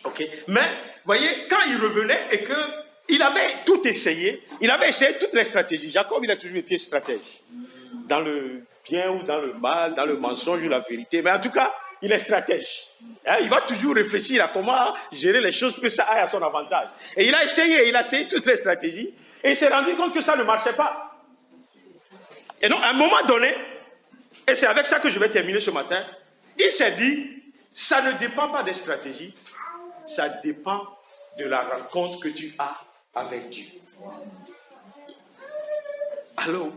Ok. Mais, voyez, quand il revenait et qu'il avait tout essayé, il avait essayé toutes les stratégies. Jacob, il a toujours été stratège. Dans le bien ou dans le mal, dans le mensonge ou la vérité. Mais en tout cas, il est stratège. Hein, il va toujours réfléchir à comment gérer les choses pour que ça aille à son avantage. Et il a essayé toutes les stratégies. Et il s'est rendu compte que ça ne marchait pas. Et donc, à un moment donné, et c'est avec ça que je vais terminer ce matin, il s'est dit, ça ne dépend pas des stratégies, ça dépend de la rencontre que tu as avec Dieu. Allô?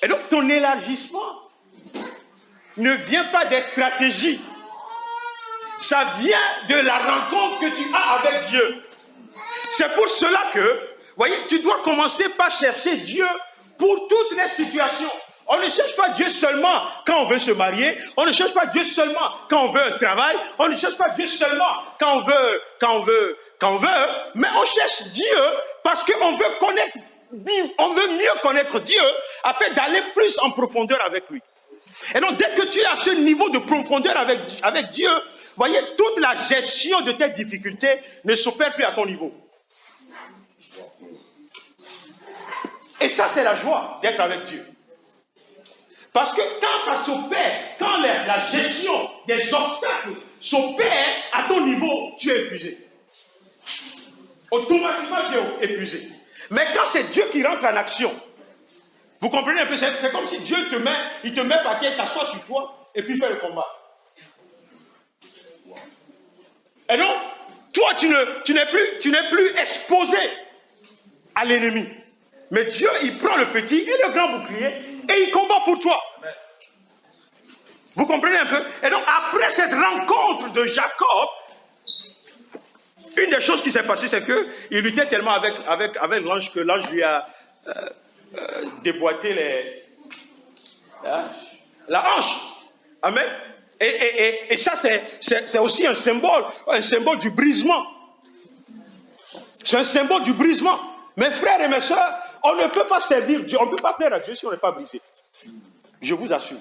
Et donc, ton élargissement ne vient pas des stratégies. Ça vient de la rencontre que tu as avec Dieu. C'est pour cela que, voyez, tu dois commencer par chercher Dieu pour toutes les situations. On ne cherche pas Dieu seulement quand on veut se marier. On ne cherche pas Dieu seulement quand on veut un travail. On ne cherche pas Dieu seulement quand on veut. Mais on cherche Dieu parce qu'on veut mieux connaître Dieu afin d'aller plus en profondeur avec lui. Et donc, dès que tu es à ce niveau de profondeur avec Dieu, voyez, toute la gestion de tes difficultés ne s'opère plus à ton niveau. Et ça, c'est la joie d'être avec Dieu. Parce que quand ça s'opère, quand la gestion des obstacles s'opère à ton niveau, tu es épuisé. Automatiquement, tu es épuisé. Mais quand c'est Dieu qui rentre en action, vous comprenez un peu, c'est comme si Dieu te met par terre, s'assoit sur toi, et puis fait le combat. Et donc, toi, tu n'es plus exposé à l'ennemi. Mais Dieu, il prend le petit et le grand bouclier, et il combat pour toi. Vous comprenez un peu? Et donc, après cette rencontre de Jacob, une des choses qui s'est passée, c'est qu'il luttait tellement avec l'ange que l'ange lui a déboîté la hanche. Amen. Et ça, c'est aussi un symbole du brisement. C'est un symbole du brisement. Mes frères et mes soeurs, on ne peut pas servir Dieu, on ne peut pas plaire à Dieu si on n'est pas brisé. Je vous assure.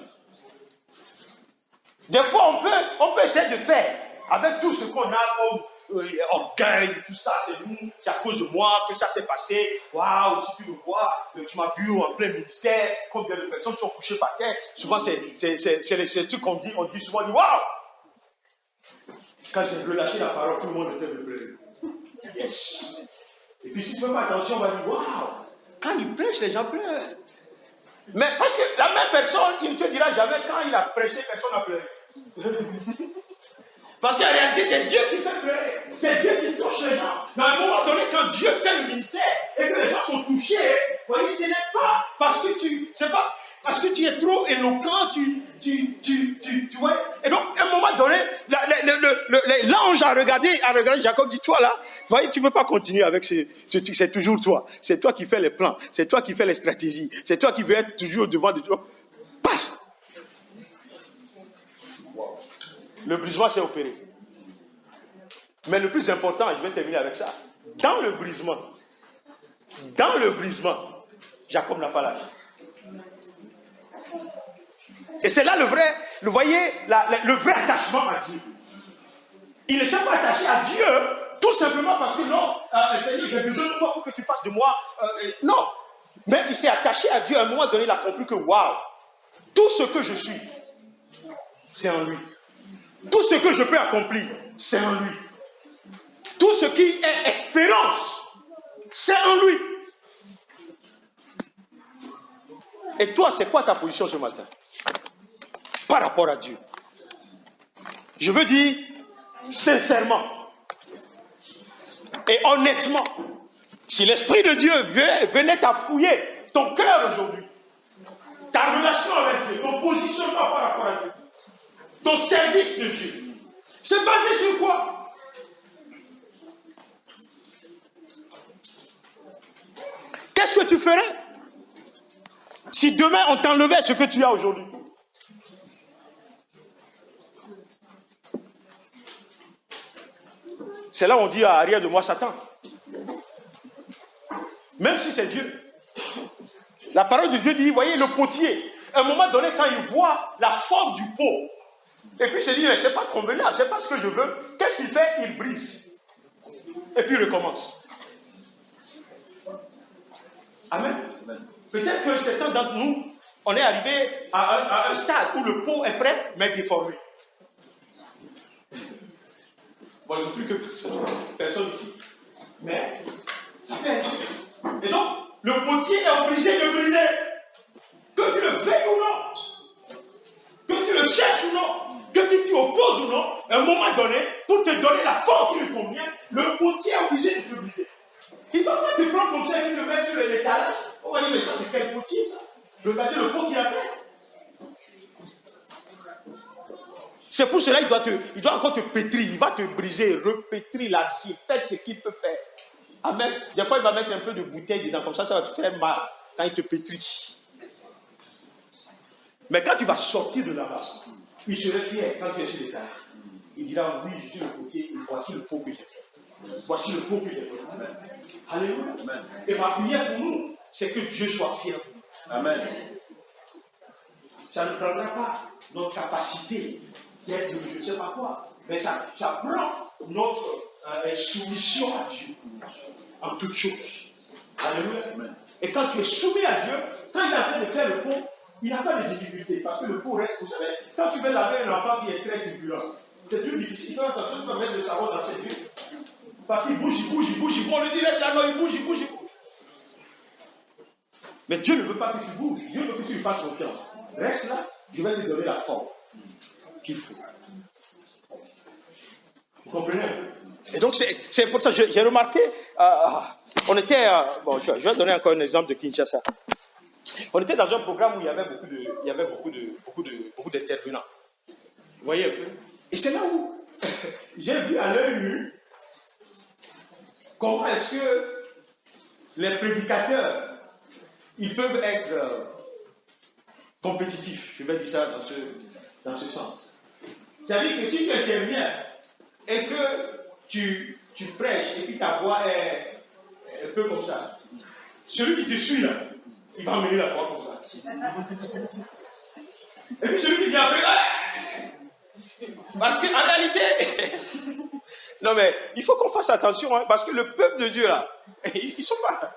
Des fois, on peut essayer de faire avec tout ce qu'on a comme orgueil, tout ça, c'est à cause de moi que ça s'est passé. Waouh, si tu le vois, tu m'as vu en plein ministère, combien de personnes sont couchées par terre. Souvent, c'est les trucs qu'on dit souvent, waouh. Quand j'ai relâché la parole, tout le monde était de pleurer. Yes. Et puis, si tu ne fais pas attention, on va dire, waouh. Quand il prêche, les gens pleurent. Mais parce que la même personne, il ne te dira jamais quand il a prêché, personne n'a pleuré. Parce qu'en réalité, c'est Dieu qui fait pleurer. C'est Dieu qui touche les gens. Mais à un moment donné, quand Dieu fait le ministère et que les gens sont touchés, vous voyez, ce n'est pas parce que tu es trop éloquent, tu vois. Et donc, à un moment donné, l'ange a regardé Jacob, dit, toi là, vous voyez, tu ne peux pas continuer avec c'est toujours toi. C'est toi qui fais les plans, c'est toi qui fais les stratégies, c'est toi qui veux être toujours devant de toi. Paf! Le brisement s'est opéré. Mais le plus important, je vais terminer avec ça, dans le brisement, Jacob n'a pas lâché. Et c'est là le vrai attachement à Dieu. Il ne s'est pas attaché à Dieu tout simplement parce que non, Seigneur, j'ai besoin de toi pour que tu fasses de moi. Non. Mais il s'est attaché à Dieu. À un moment donné, il a compris que waouh, tout ce que je suis, c'est en lui. Tout ce que je peux accomplir, c'est en lui. Tout ce qui est espérance, c'est en lui. Et toi, c'est quoi ta position ce matin par rapport à Dieu? Je veux dire sincèrement et honnêtement, si l'Esprit de Dieu venait à fouiller ton cœur aujourd'hui, ta relation avec Dieu, ton positionnement par rapport à Dieu, ton service de Dieu, c'est basé sur quoi? Qu'est-ce que tu ferais si demain on t'enlevait ce que tu as aujourd'hui? C'est là où on dit arrière de moi Satan. Même si c'est Dieu. La parole de Dieu dit, voyez le potier, à un moment donné quand il voit la forme du pot, et puis il se dit, mais c'est pas convenable, c'est pas ce que je veux. Qu'est-ce qu'il fait? Il brise. Et puis il recommence. Amen. Peut-être que certains d'entre nous, on est arrivé à un stade où le pot est prêt, mais déformé. Bon, je ne suis plus que personne ici. Mais, ça fait. Et donc, le potier est obligé de briser. Que tu le veuilles ou non. Que tu le cherches ou non. Que tu t'y opposes ou non. À un moment donné, pour te donner la forme qui lui convient, le potier est obligé de te briser. Il ne va pas te prendre comme ça et te mettre sur l'étalage. On va dire, mais ça, c'est quel potier, ça? Regardez le pot qu'il a fait. C'est pour cela qu'il doit encore te pétrir, il va te briser, repétrir l'argile, faire ce qu'il peut faire. Amen. Des fois, il va mettre un peu de bouteille dedans, comme ça va te faire mal quand il te pétrit. Mais quand tu vas sortir de là-bas, il serait fier quand tu es sur l'étage. Il dira, oui, je suis le potier, voici le pot que j'ai fait. Voici le pot que j'ai fait. Amen. Alléluia. Amen. Et ma prière pour nous, c'est que Dieu soit fier de nous. Amen. Ça ne prendra pas notre capacité d'être je ne sais pas quoi. Mais ça prend notre soumission à Dieu en toutes choses. Alléluia. Et quand tu es soumis à Dieu, quand il est en train de faire le pot, il n'a pas de difficulté. Parce que le pot reste, vous savez, quand tu veux laver un enfant qui est très turbulent, c'est plus difficile. Fais attention, tu peux mettre le savon dans ses yeux. Parce qu'il bouge. On lui dit laisse la main, il bouge. Mais Dieu ne veut pas que tu bouges. Dieu veut que tu lui fasses confiance. Reste là, je vais te donner la forme qu'il faut. Vous comprenez? Et donc, c'est pour ça que j'ai remarqué, on était, je vais donner encore un exemple de Kinshasa. On était dans un programme où il y avait beaucoup d'intervenants. Vous voyez un peu? Et c'est là où j'ai vu à l'œil nu comment est-ce que les prédicateurs, ils peuvent être compétitifs. Je vais dire ça dans ce sens. C'est-à-dire que si tu interviens et que tu prêches et que ta voix est un peu comme ça, celui qui te suit là, il va amener la voix comme ça. Et puis celui qui vient après, parce qu'en réalité, non mais il faut qu'on fasse attention, hein, parce que le peuple de Dieu là, ils sont pas.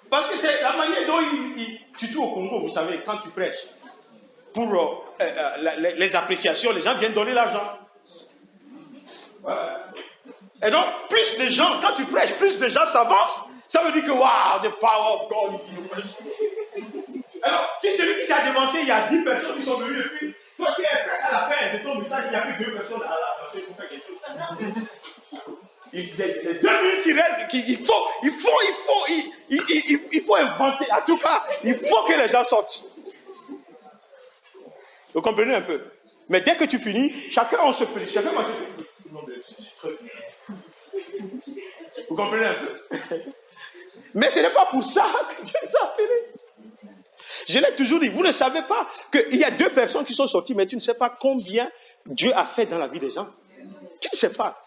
Parce que c'est la manière dont surtout au Congo, vous savez, quand tu prêches, pour les appréciations, les gens viennent donner l'argent. Voilà. Et donc, plus de gens, quand tu prêches, plus de gens s'avancent, ça veut dire que, wow, the power of God is in your preaching. Alors, si celui qui t'a dévancé, il y a 10 personnes qui sont venues depuis, toi tu es presque à la fin de ton message, il n'y a plus 2 personnes à la fin pour faire quelque chose. Les 2 minutes qui restent, il faut inventer. En tout cas, il faut que les gens sortent. Vous comprenez un peu? Mais dès que tu finis, chacun on se félicite. Chacun va se féliciter. Vous comprenez un peu? Mais ce n'est pas pour ça que Dieu nous a appelés. Je l'ai toujours dit, vous ne savez pas qu'il y a 2 personnes qui sont sorties, mais tu ne sais pas combien Dieu a fait dans la vie des gens. Tu ne sais pas.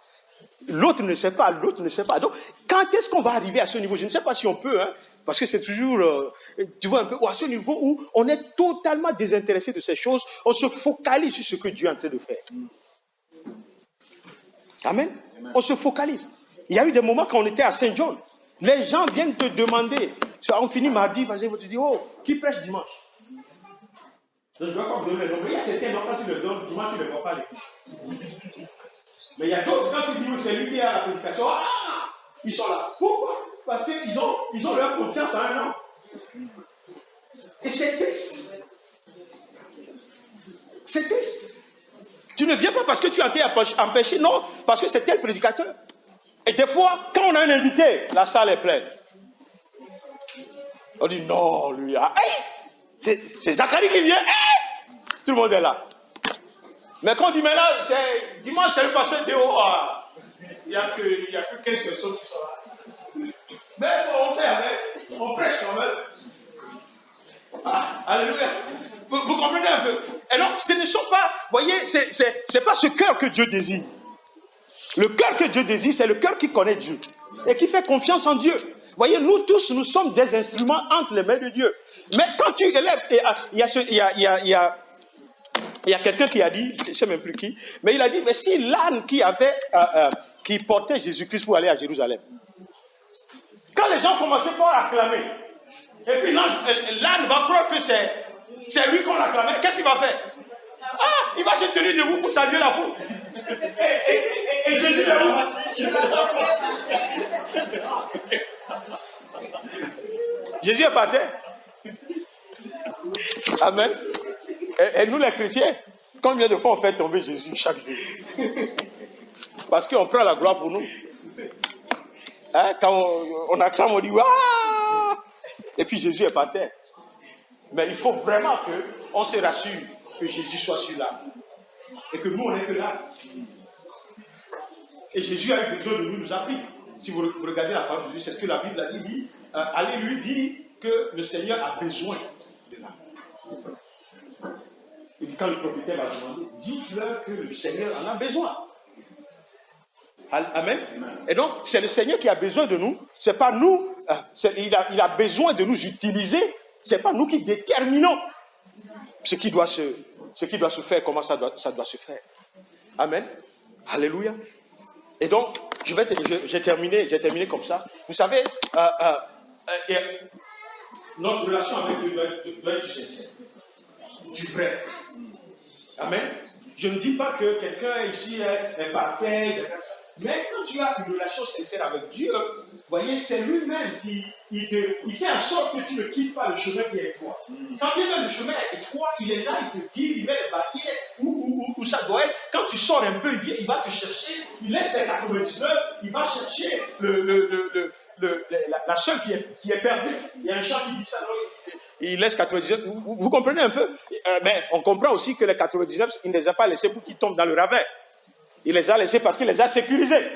L'autre ne sait pas, l'autre ne sait pas. Donc, quand est-ce qu'on va arriver à ce niveau? Je ne sais pas si on peut, hein, parce que c'est toujours, tu vois un peu, à ce niveau où on est totalement désintéressé de ces choses, on se focalise sur ce que Dieu est en train de faire. Amen. On se focalise. Il y a eu des moments quand on était à Saint-John, les gens viennent te demander, on finit mardi, vas-y, vous te dis, oh, qui prêche dimanche? Donc, je ne vais pas vous donner le nom, mais il y a certains enfants qui le donnent, dimanche, tu ne le vois pas l'église. Mais il y a d'autres, quand tu dis que c'est lui qui a la prédication, ils sont là. Pourquoi? Parce qu'ils ont leur confiance à un homme. Et c'est triste. C'est triste. Tu ne viens pas parce que tu as été empêché, non, parce que c'est tel prédicateur. Et des fois, quand on a un invité, la salle est pleine. On dit non, lui, c'est Zacharie qui vient, tout le monde est là. Mais quand on dit, mais là, dimanche, c'est le pasteur Déo, il n'y a que 15 personnes qui sont là. Mais on fait avec, on prêche quand même. Alléluia. Vous comprenez un peu? Et donc, ce ne sont pas, vous voyez, c'est pas ce cœur que Dieu désire. Le cœur que Dieu désire, c'est le cœur qui connaît Dieu et qui fait confiance en Dieu. Vous voyez, nous tous, nous sommes des instruments entre les mains de Dieu. Mais quand tu élèves, il y a quelqu'un qui a dit, je ne sais même plus qui, mais il a dit, mais si l'âne qui portait Jésus-Christ pour aller à Jérusalem, quand les gens commençaient par acclamer, et puis l'âne va croire que c'est lui qu'on acclamait, qu'est-ce qu'il va faire? Il va se tenir debout pour saluer la foule. Et Jésus est où? Jésus est parti. Amen. Et nous les chrétiens, combien de fois on fait tomber Jésus chaque jour? Parce qu'on prend la gloire pour nous. Hein, quand on acclame, on dit waouh! Et puis Jésus est par terre. Mais il faut vraiment qu'on se rassure que Jésus soit sur là. Et que nous on n'est que là. Et Jésus a eu besoin de nous appeler. Si vous regardez la parole de Jésus, c'est ce que la Bible a dit. Allez lui dire que le Seigneur a besoin de l'âme. Et quand le propriétaire va demander, dites-leur que le Seigneur en a besoin. Amen. Et donc, c'est le Seigneur qui a besoin de nous. C'est pas nous. Il a besoin de nous utiliser. C'est pas nous qui déterminons ce qui doit se faire, comment ça doit se faire. Amen. Alléluia. Et donc, j'ai terminé comme ça. Vous savez, notre relation avec Dieu doit être du sincère, du vrai. Amen. Je ne dis pas que quelqu'un ici est parfait, mais quand tu as une relation sincère avec Dieu, vous voyez, c'est lui-même qui fait en sorte que tu ne quittes pas le chemin qui est étroit. Quand bien même le chemin est étroit, il est là, il te guide, il met les barrières où ça doit être. Quand tu sors un peu, il va te chercher, il laisse les 99, il va chercher la seule qui est perdue. Il y a un chant qui dit ça, il laisse 99. Vous comprenez un peu? Mais on comprend aussi que les 99, il ne les a pas laissés pour qu'ils tombent dans le ravin. Il les a laissés parce qu'il les a sécurisés.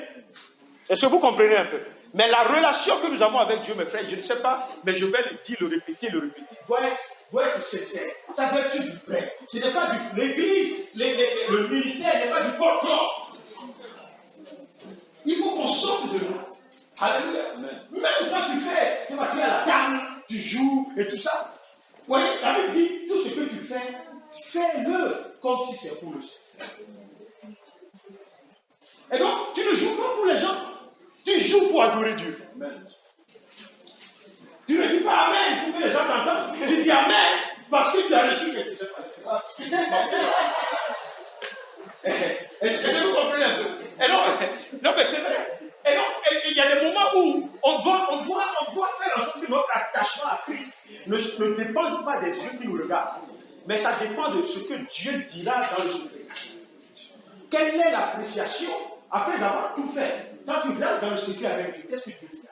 Est-ce que vous comprenez un peu? Mais la relation que nous avons avec Dieu, mes frères, je ne sais pas, mais je vais le dire, le répéter, doit être sincère. Ça doit être du vrai. Ce n'est pas du l'église, le ministère n'est pas du folklore. Il faut qu'on sorte de là. Alléluia. Même quand tu fais, tu as la table, tu joues et tout ça. Vous voyez, la Bible dit, tout ce que tu fais, fais-le comme si c'est pour le Seigneur. Et donc, tu ne joues pas pour les gens. Tu joues pour adorer Dieu. Amen. Tu ne dis pas Amen pour que les gens t'entendent. Tu dis Amen parce que tu as reçu quelque chose. Est-ce que vous comprenez un peu? Et non, mais c'est vrai. Et donc, il y a des moments où on doit faire en sorte que notre attachement à Christ ne dépend pas des yeux qui nous regardent, mais ça dépend de ce que Dieu dira dans le secret. Quelle est l'appréciation après avoir tout fait? Quand tu rentres dans le secret avec Dieu, qu'est-ce que Dieu dit?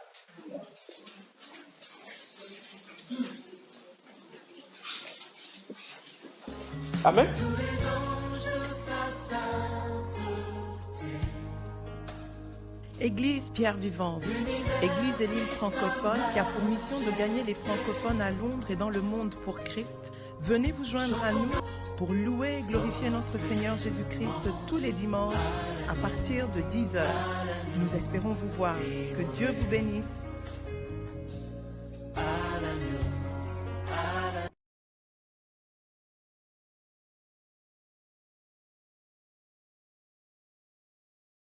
Amen. Église Pierre Vivante, Église des Îles francophones qui a pour mission de gagner les francophones à Londres et dans le monde pour Christ, venez vous joindre à nous pour louer et glorifier notre Seigneur Jésus-Christ tous les dimanches à partir de 10h. Nous espérons vous voir. Que Dieu vous bénisse.